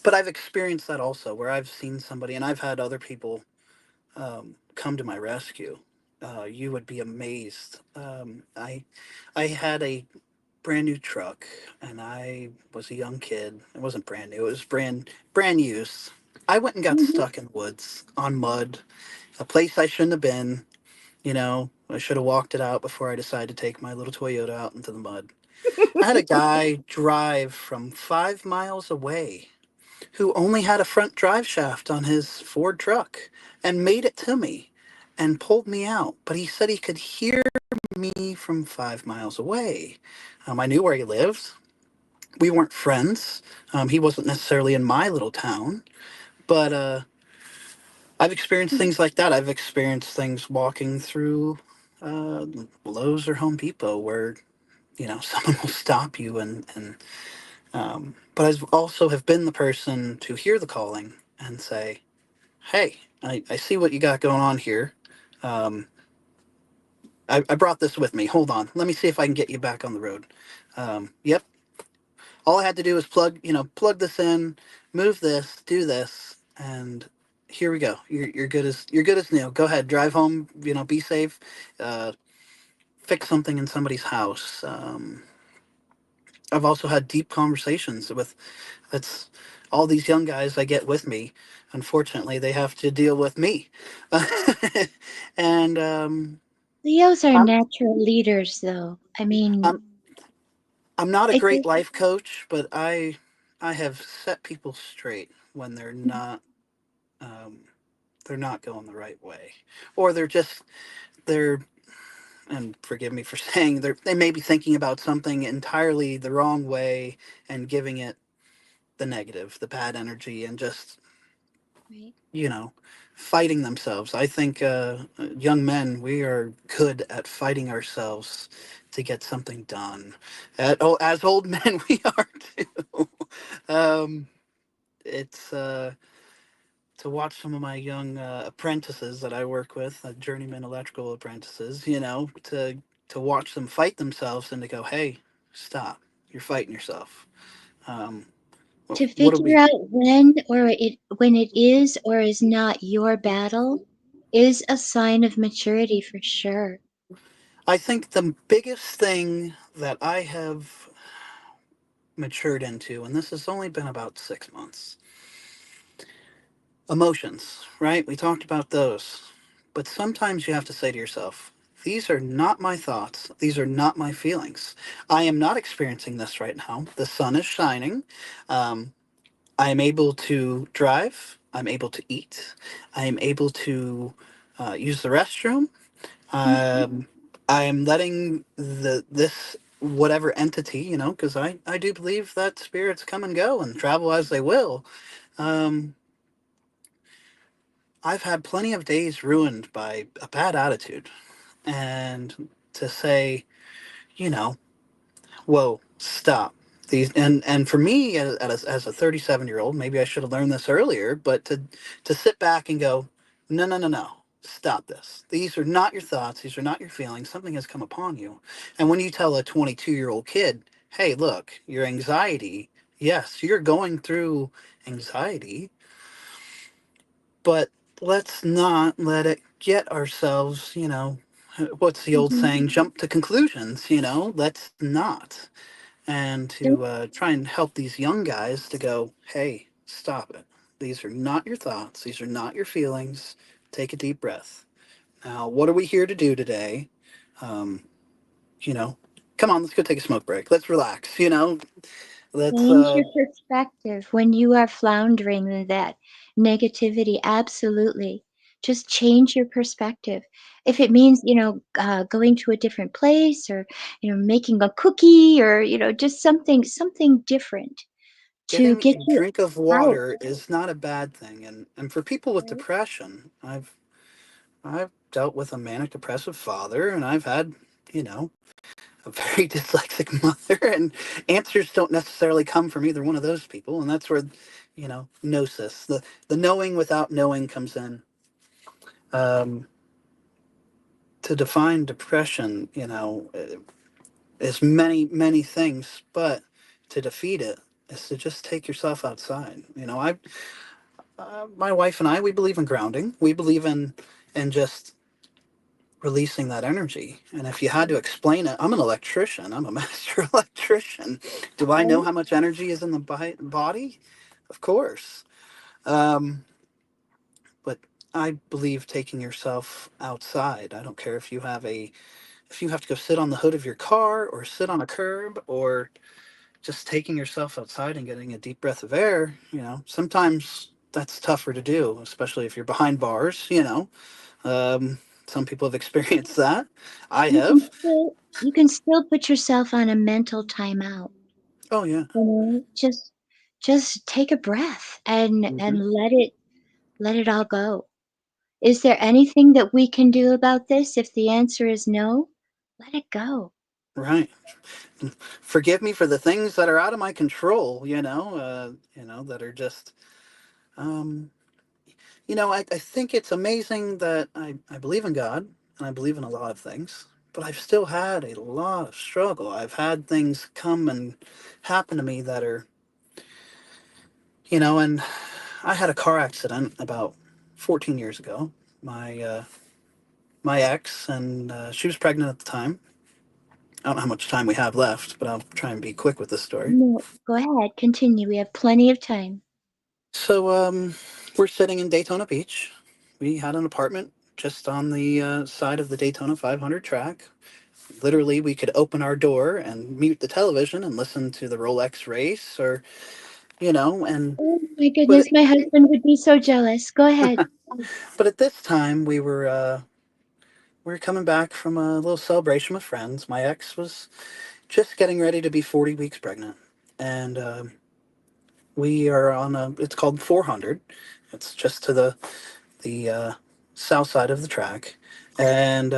But I've experienced that also, where I've seen somebody, and I've had other people come to my rescue. You would be amazed. I had a brand new truck, and I was a young kid. It wasn't brand new. It was brand used. I went and got Hmm. stuck in the woods on mud, a place I shouldn't have been. I should have walked it out before I decided to take my little Toyota out into the mud. I had a guy drive from 5 miles away who only had a front drive shaft on his Ford truck and made it to me and pulled me out. But he said he could hear me from 5 miles away. I knew where he lived. We weren't friends. He wasn't necessarily in my little town, but I've experienced things like that. I've experienced things walking through uh, Lowe's or Home Depot where someone will stop you, and but I also have been the person to hear the calling and say, hey, I see what you got going on here. um, I brought this with me, hold on, let me see if I can get you back on the road. Yep, all I had to do was plug this in, move this, do this, and here we go. You're good as new. Go ahead, drive home, be safe. uh, Fix something in somebody's house. I've also had deep conversations with that's all these young guys I get with me. Unfortunately, they have to deal with me, and Leos are I'm natural leaders, though. I mean, I'm I'm not a it great just, life coach, but I have set people straight when um, they're not going the right way, or they're, and forgive me for saying, they may be thinking about something entirely the wrong way and giving it the negative, the bad energy, and just, Right. you know, fighting themselves. I think young men, we are good at fighting ourselves to get something done. As old men, we are too. um, it's to watch some of my young apprentices that I work with, journeyman electrical apprentices, to watch them fight themselves and to go, hey, stop, you're fighting yourself. Um, To what are figure we? out when it is or is not your battle is a sign of maturity for sure. I think the biggest thing that I have matured into, and this has only been about 6 months, emotions, right? We talked about those. But sometimes you have to say to yourself, these are not my thoughts. These are not my feelings. I am not experiencing this right now. The sun is shining. Um, I am able to drive. I'm able to eat. I am able to use the restroom. Mhm. Um, I am letting this whatever entity, because I do believe that spirits come and go and travel as they will. Um, I've had plenty of days ruined by a bad attitude, and to say, you know, whoa, stop. And for me as a 37-year-old, maybe I should have learned this earlier, but to sit back and go, no, no, no, no, stop this. These are not your thoughts. These are not your feelings. Something has come upon you. And when you tell a 22-year-old kid, hey, look, your anxiety, yes, you're going through anxiety, but let's not let it get ourselves, what's the old Mhm. saying, jump to conclusions, let's not. And to try and help these young guys to go, hey, stop it. These are not your thoughts. These are not your feelings. Take a deep breath. Now, what are we here to do today? Um, you know, Come on, let's go take a smoke break. Let's relax, let's, Change your perspective when you are floundering in that negativity. Absolutely. Just change your perspective. If it means, going to a different place or, making a cookie or, just something different to getting get a you drink of out. water is not a bad thing. And for people with Right? depression, I've dealt with a manic depressive father, and I've had, you know, a very dyslexic mother, and answers don't necessarily come from either one of those people, and that's where, gnosis, the knowing without knowing comes in. Um, to define depression, is many many things, but to defeat it is to just take yourself outside. My wife and I, we believe in grounding. We believe in just releasing that energy. And if you had to explain it, I'm an electrician. I'm a master electrician. Do I know Right? how much energy is in the body? Of course. Um, but I believe taking yourself outside. I don't care if you have to go sit on the hood of your car or sit on a curb or just taking yourself outside and getting a deep breath of air. Sometimes that's tougher to do, especially if you're behind bars. Um, some people have experienced that. I You can have. still you can still put yourself on a mental timeout. Oh yeah. Just take a breath and Hmm. let it all go. Is there anything that we can do about this? If the answer is no, let it go. Right. Forgive me for the things that are out of my control. That are just. Um, I think it's amazing that I believe in God and I believe in a lot of things, but I've still had a lot of struggle. I've had things come and happen to me that are, and I had a car accident about 14 years ago. My ex, and she was pregnant at the time. I don't know how much time we have left, but I'll try and be quick with this story. No, go ahead, continue. We have plenty of time. So, we're sitting in Daytona Beach. We had an apartment just on the side of the Daytona 500 track. Literally, we could open our door and mute the television and listen to the Rolex race, or and Oh my but goodness, my husband would be so jealous. Go ahead. but at this time we were we were coming back from a little celebration with friends. My ex was just getting ready to be 40 weeks pregnant. And we are on a, it's called 400. It's just to the south side of the track. And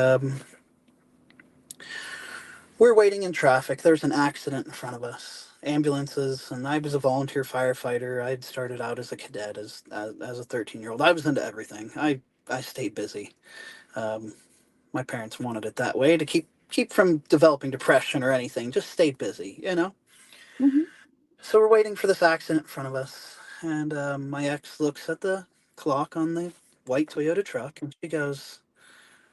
we're waiting in traffic. There's an accident in front of us. Ambulances, and I was a volunteer firefighter. I'd started out as a cadet, as a 13-year-old. I was into everything. I stayed busy. Um, my parents wanted it that way to keep from developing depression or anything. Just stayed busy, you know. Mhm. So we're waiting for this accident in front of us, and my ex looks at the clock on the white Toyota truck, and she goes,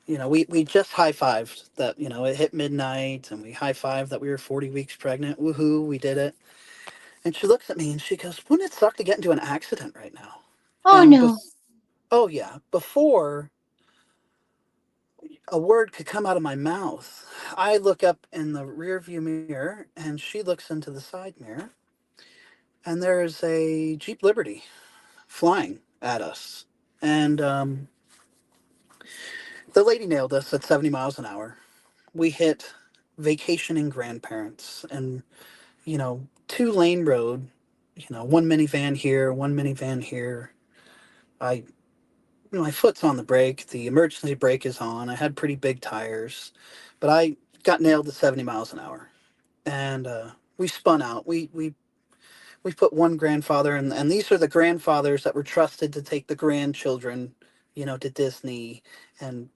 we just high fived that, it hit midnight, and we high fived that we were 40 weeks pregnant. Woohoo, we did it. And she looks at me and she goes, "Wouldn't it suck to get into an accident right now?" Oh And no. oh yeah, before a word could come out of my mouth, I look up in the rear view mirror and she looks into the side mirror, and there's a Jeep Liberty flying at us. And the lady nailed us at 70 miles an hour. We hit vacationing grandparents and, 2-lane road, one minivan here, one minivan here. I my foot's on the brake. The emergency brake is on. I had pretty big tires, but I got nailed to 70 miles an hour. And we spun out. We put one grandfather, and these are the grandfathers that were trusted to take the grandchildren, to Disney. And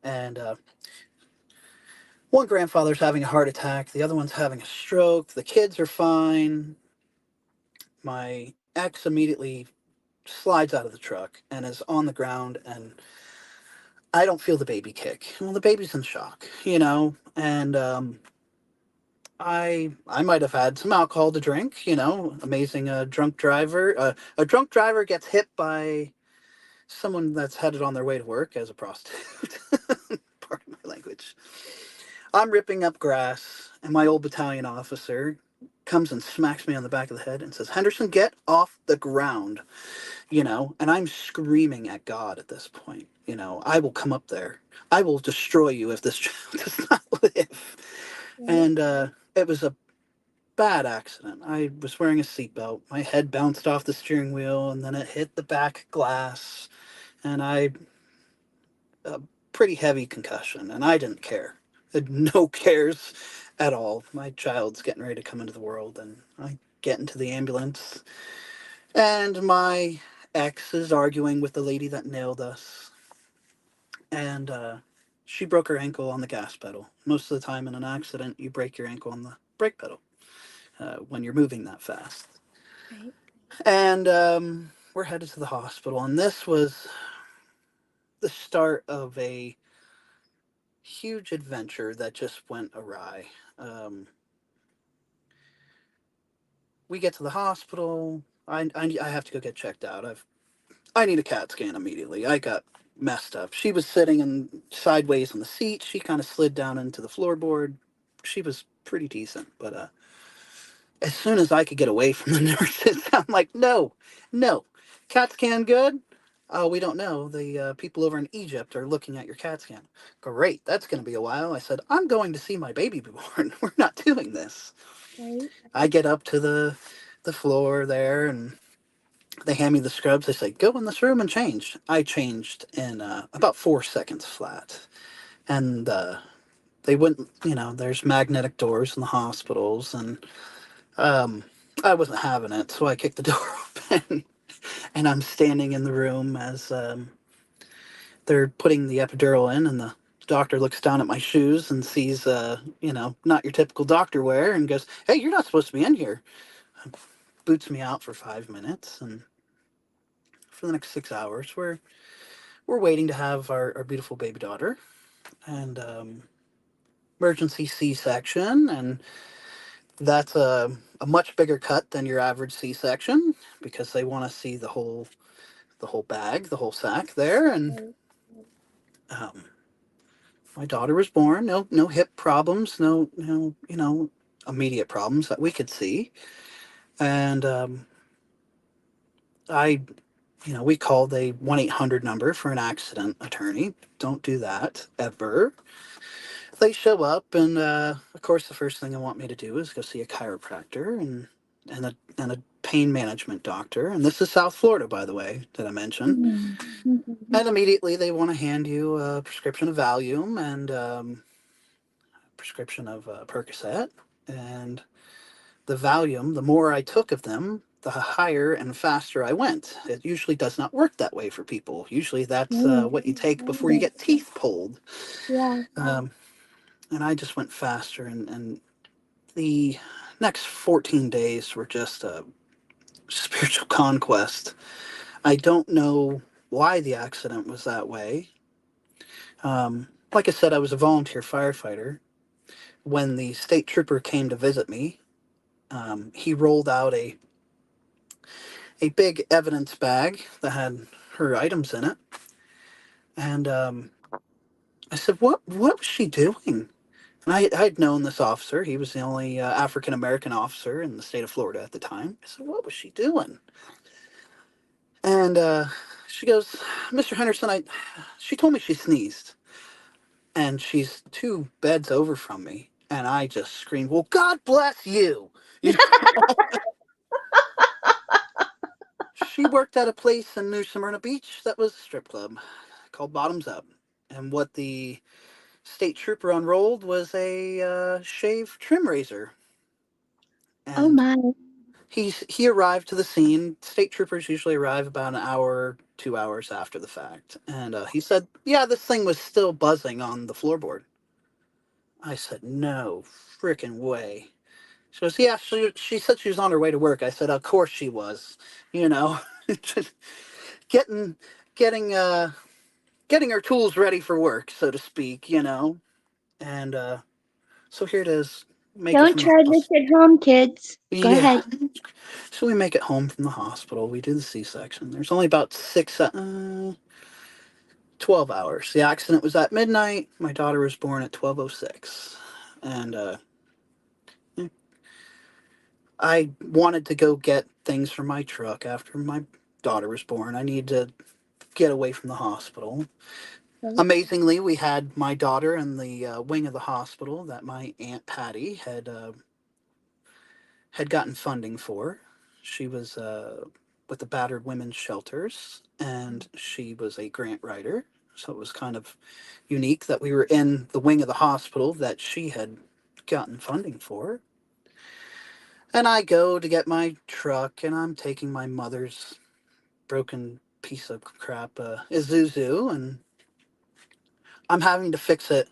one grandfather's having a heart attack. The other one's having a stroke. The kids are fine. My ex immediately slides out of the truck and is on the ground, and I don't feel the baby kick. Well, the baby's in shock, and I might have had some alcohol to drink, amazing drunk driver. A drunk driver gets hit by someone that's headed on their way to work as a prostitute. Pardon my language. I'm ripping up grass, and my old battalion officer comes and smacks me on the back of the head and says, "Henderson, get off the ground." And I'm screaming at God at this point. I will come up there. I will destroy you if this child does not live. Right. And it was a bad accident. I was wearing a seatbelt. My head bounced off the steering wheel, and then it hit the back glass, and a pretty heavy concussion, and I didn't care. Had no cares at all. My child's getting ready to come into the world, and I get into the ambulance, and my ex is arguing with the lady that nailed us, and she broke her ankle on the gas pedal. Most of the time in an accident, you break your ankle on the brake pedal when you're moving that fast. Right. And we're headed to the hospital, and this was the start of a huge adventure that just went awry. Um, we get to the hospital. I have to go get checked out. I need a CAT scan immediately. I got messed up. She was sitting sideways on the seat. She kind of slid down into the floorboard. She was pretty decent, but as soon as I could get away from the nurses, I'm like, no, no, CAT scan good. Oh, we don't know. The people over in Egypt are looking at your CAT scan. Great, that's going to be a while. I said, I'm going to see my baby born. We're not doing this. Right. I get up to the floor there, and they hand me the scrubs. They say, go in this room and change. I changed in about 4 seconds flat. And they wouldn't, there's magnetic doors in the hospitals, and um, I wasn't having it. So I kicked the door open, and I'm standing in the room as they're putting the epidural in, and the doctor looks down at my shoes and sees, not your typical doctor wear, and goes, "Hey, you're not supposed to be in here." Boots me out for 5 minutes, and for the next 6 hours, we're waiting to have our beautiful baby daughter, and emergency C-section, and that's a much bigger cut than your average C-section because they want to see the whole bag, the whole sack there, and Right. um, my daughter was born. No hip problems. No immediate problems that we could see. And I We called a 1-800 number for an accident attorney. Don't do that ever. They show up, and of course, the first thing they want me to do is go see a chiropractor and a pain management doctor. And this is South Florida, by the way, did I mention? Mhm. Mhm. And immediately they want to hand you a prescription of Valium and prescription of Percocet. And the Valium, the more I took of them, the higher and faster I went. It usually does not work that way for people. Usually that's Mm. what you take before you Yes. get teeth pulled. Yeah. Um, and I just went faster, and the next 14 days were just a spiritual conquest. I don't know why the accident was that way. Like I said, I was a volunteer firefighter. When the state trooper came to visit me, he rolled out a big evidence bag that had her items in it. And I said, what was she doing? And I'd known this officer. He was the only African American officer in the state of Florida at the time. I said, what was she doing? And she goes, Mr. Henderson, she told me she sneezed. And she's 2 beds over from me. And I just screamed, well, God bless you. You She worked at a place in New Smyrna Beach that was a strip club called Bottoms Up. And what the state trooper unrolled was a shave trim razor. Oh And my. he arrived to the scene. State troopers usually arrive about an hour, 2 hours after the fact. And he said, yeah, this thing was still buzzing on the floorboard. I said, no freaking way. She goes, yeah, she said she was on her way to work. I said, of course she was. You know, just getting getting getting her tools ready for work, so to speak. And so here it is. Make it Don't from the try this house. at home, kids. Go Yeah. ahead. So we make it home from the hospital. We do the C-section. There's only about 12 hours. The accident was at midnight. My daughter was born at 12:06. And I wanted to go get things from my truck after my daughter was born. I needed to get away from the hospital. Right. Amazingly, we had my daughter in the wing of the hospital that my aunt Patty had gotten funding for. She was with the Battered Women's Shelters, and she was a grant writer. So it was kind of unique that we were in the wing of the hospital that she had gotten funding for. And I go to get my truck, and I'm taking my mother's broken piece of crap, Isuzu, and I'm having to fix it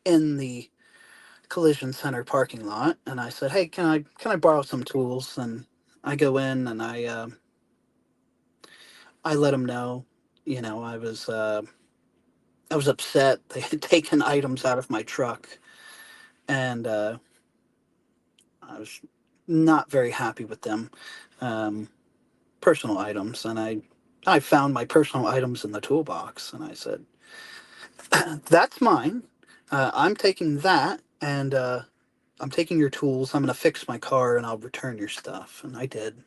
in the collision center parking lot. And I said, hey, can I borrow some tools? And I go in and I let them know, I was upset. They had taken items out of my truck, and I was not very happy with them. Um, Personal items, and I found my personal items in the toolbox, and I said, "That's mine. I'm taking that, and I'm taking your tools. I'm going to fix my car, and I'll return your stuff." And I did.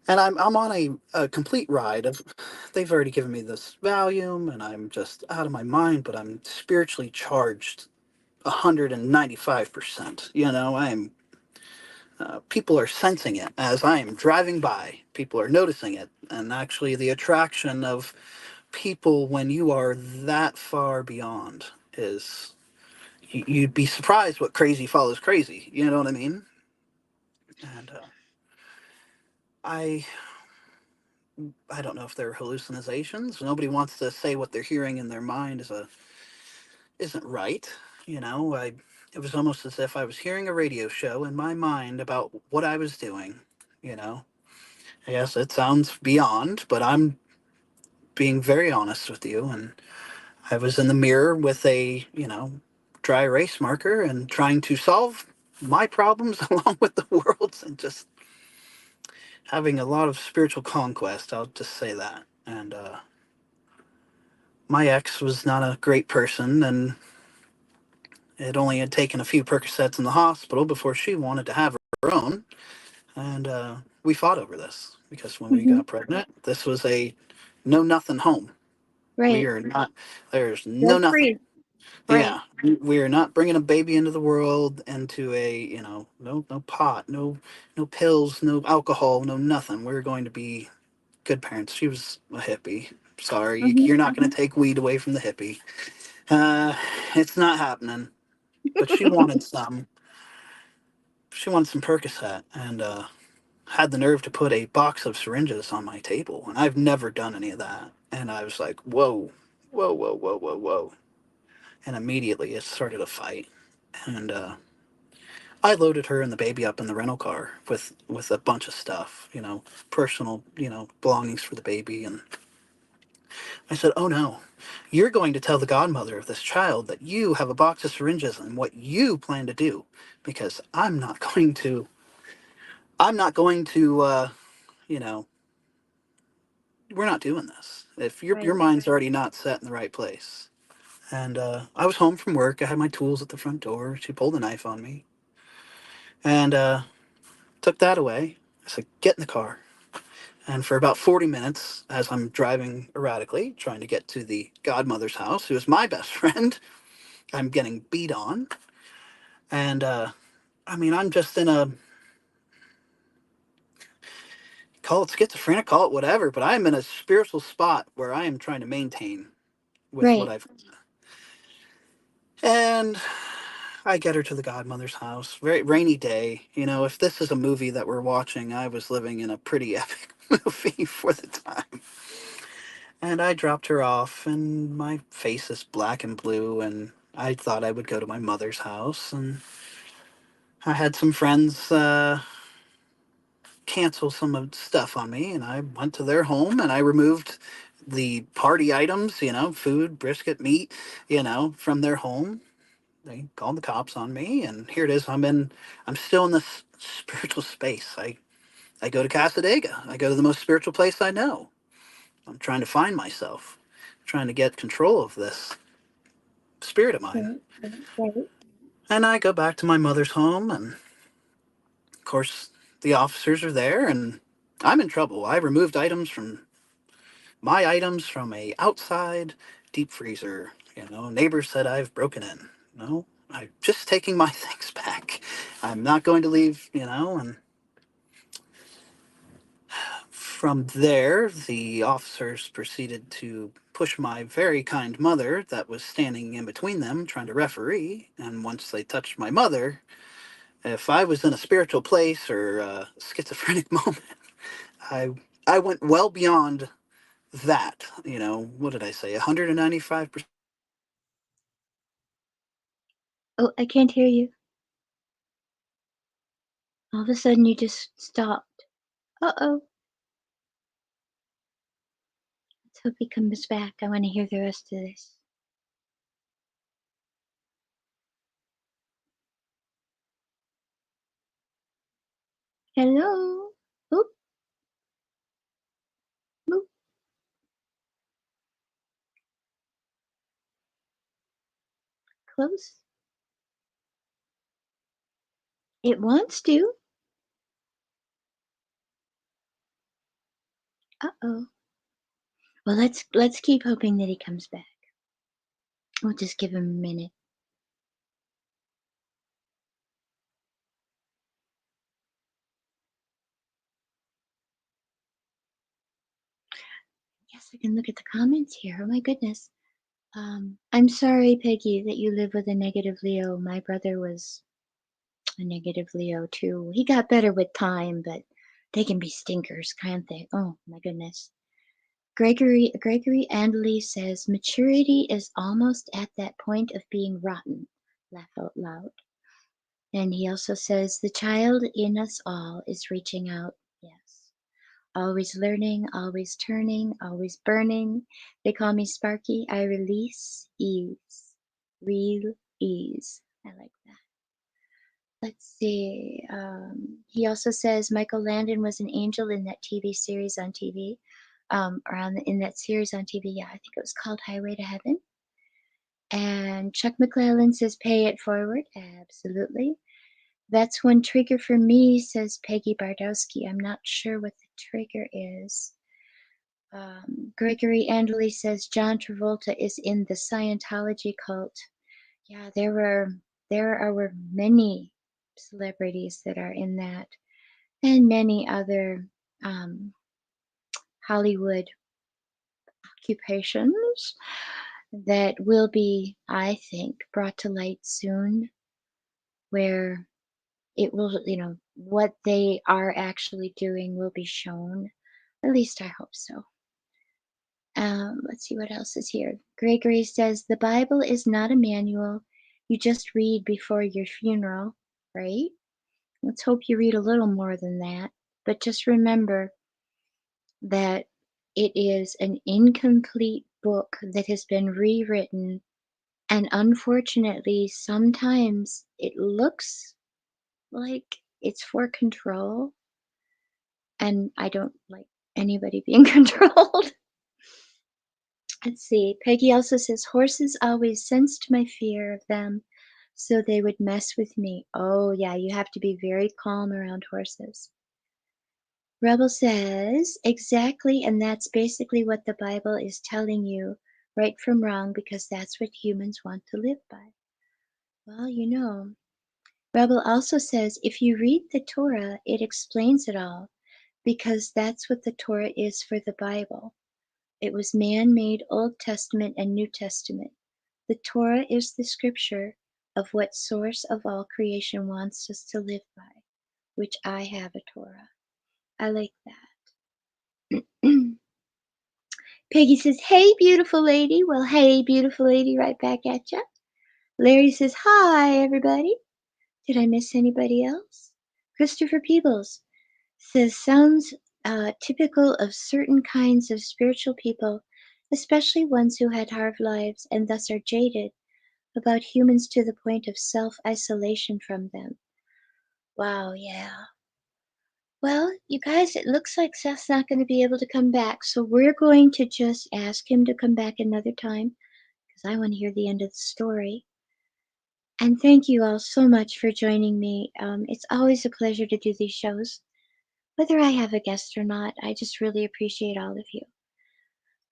And I'm on a complete ride of. They've already given me this Valium, and I'm just out of my mind. But I'm spiritually charged 195%. I'm people are sensing it as I am driving by. People are noticing it, and actually, the attraction of people when you are that far beyond is you'd be surprised what crazy follows crazy. You know what I mean? And I I don't know if they're hallucinations. Nobody wants to say what they're hearing in their mind isn't right. I it was almost as if I was hearing a radio show in my mind about what I was doing. You know, yes, it sounds beyond, but I'm being very honest with you. And I was in the mirror with a dry erase marker and trying to solve my problems along with the world's, and just having a lot of spiritual conquest. I'll just say that. And my ex was not a great person, and it only had taken a few Percocets in the hospital before she wanted to have her own. And we fought over this because when we Mm-hmm. got pregnant, this was a no nothing home. We Right. are not, there's no Drug nothing. free. Right. Yeah, we are not bringing a baby into the world into a, no pot, no pills, no alcohol, no nothing. We're going to be good parents. She was a hippie. Sorry, Mm-hmm. you're not going to take weed away from the hippie. Uh, it's not happening. But she wanted some. She wanted some Percocet, and had the nerve to put a box of syringes on my table, and I've never done any of that. And I was like, whoa, whoa, whoa, whoa, whoa, whoa. And immediately it started a fight. And I loaded her and the baby up in the rental car with a bunch of stuff, personal, belongings for the baby. And I said, "Oh no, you're going to tell the godmother of this child that you have a box of syringes and what you plan to do, because I'm not going to, you know, we're not doing this. If your Right. mind's already not set in the right place." And I was home from work. I had my tools at the front door. She pulled a knife on me and took that away. I said, "Get in the car." And for about 40 minutes, as I'm driving erratically, trying to get to the godmother's house, who is my best friend, I'm getting beat on. And I mean, I'm just in a, call it schizophrenic, call it whatever, but I'm in a spiritual spot where I am trying to maintain with what Right. I've. And I get her to the godmother's house. Very rainy day. If this is a movie that we're watching, I was living in a pretty epic movie for the time. And I dropped her off, and my face is black and blue, and I thought I would go to my mother's house. And I had some friends cancel some of stuff on me, and I went to their home and I removed the party items, food, brisket, meat, from their home. They called the cops on me, and here it is. I'm still in this spiritual space. I go to Casadega. I go to the most spiritual place I know. I'm trying to find myself, trying to get control of this spirit of mine. Right. Right. And I go back to my mother's home, and of course, the officers are there, and I'm in trouble. I removed items from a outside deep freezer. Neighbors said I've broken in. No, I'm just taking my things back. I'm not going to leave, and from there, the officers proceeded to push my very kind mother that was standing in between them trying to referee. And once they touched my mother, if I was in a spiritual place or a schizophrenic moment, I I went well beyond that. What did I say? 195%. Oh, I can't hear you. All of a sudden, you just stopped. Uh-oh. Let's hope he comes back. I want to hear the rest of this. Hello? Oop, oop, close. It wants to. Uh-oh. Well, let's keep hoping that he comes back. We'll just give him a minute. Yes, I can look at the comments here. Oh my goodness. I'm sorry, Peggy, that you live with a negative Leo. My brother was a negative Leo too. He got better with time, but they can be stinkers, can't they? Oh my goodness. Gregory Andley says maturity is almost at that point of being rotten. Laugh out loud. And he also says the child in us all is reaching out. Yes. Always learning, always turning, always burning. They call me Sparky. I release ease. Real ease. I like that. Let's see. He also says Michael Landon was an angel in that TV series on TV. In that series on TV, yeah, I think it was called Highway to Heaven. And Chuck McClellan says pay it forward. Absolutely. That's one trigger for me, says Peggy Bardowski. I'm not sure what the trigger is. Gregory Andley says John Travolta is in the Scientology cult. Yeah, there are many celebrities that are in that, and many other Hollywood occupations that will be, I think, brought to light soon, where it will, what they are actually doing will be shown. At least I hope so. Let's see what else is here. Gregory says the Bible is not a manual you just read before your funeral, right? Let's hope you read a little more than that. But just remember that it is an incomplete book that has been rewritten. And unfortunately, sometimes it looks like it's for control. And I don't like anybody being controlled. Let's see. Peggy also says horses always sensed my fear of them, so they would mess with me. Oh, yeah, you have to be very calm around horses. Rebel says, exactly, and that's basically what the Bible is telling you, right from wrong, because that's what humans want to live by. Well, Rebel also says, if you read the Torah, it explains it all, because that's what the Torah is for the Bible. It was man-made Old Testament and New Testament. The Torah is the scripture of what source of all creation wants us to live by, which I have a Torah. I like that. Peggy says, hey, beautiful lady. Well, hey, beautiful lady, right back at ya. Larry says, hi, everybody. Did I miss anybody else? Christopher Peebles says, sounds typical of certain kinds of spiritual people, especially ones who had hard lives and thus are jaded about humans to the point of self-isolation from them. Wow, yeah. Well, you guys, it looks like Seth's not going to be able to come back, so we're going to just ask him to come back another time, because I want to hear the end of the story. And thank you all so much for joining me. It's always a pleasure to do these shows. Whether I have a guest or not, I just really appreciate all of you.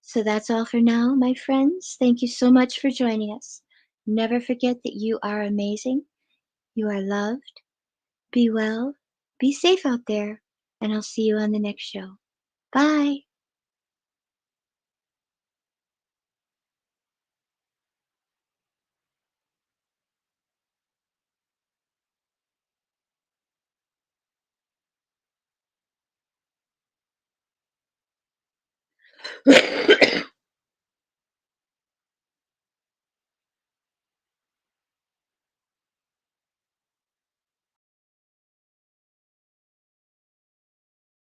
So that's all for now, my friends. Thank you so much for joining us. Never forget that you are amazing. You are loved. Be well. Be safe out there. And I'll see you on the next show. Bye.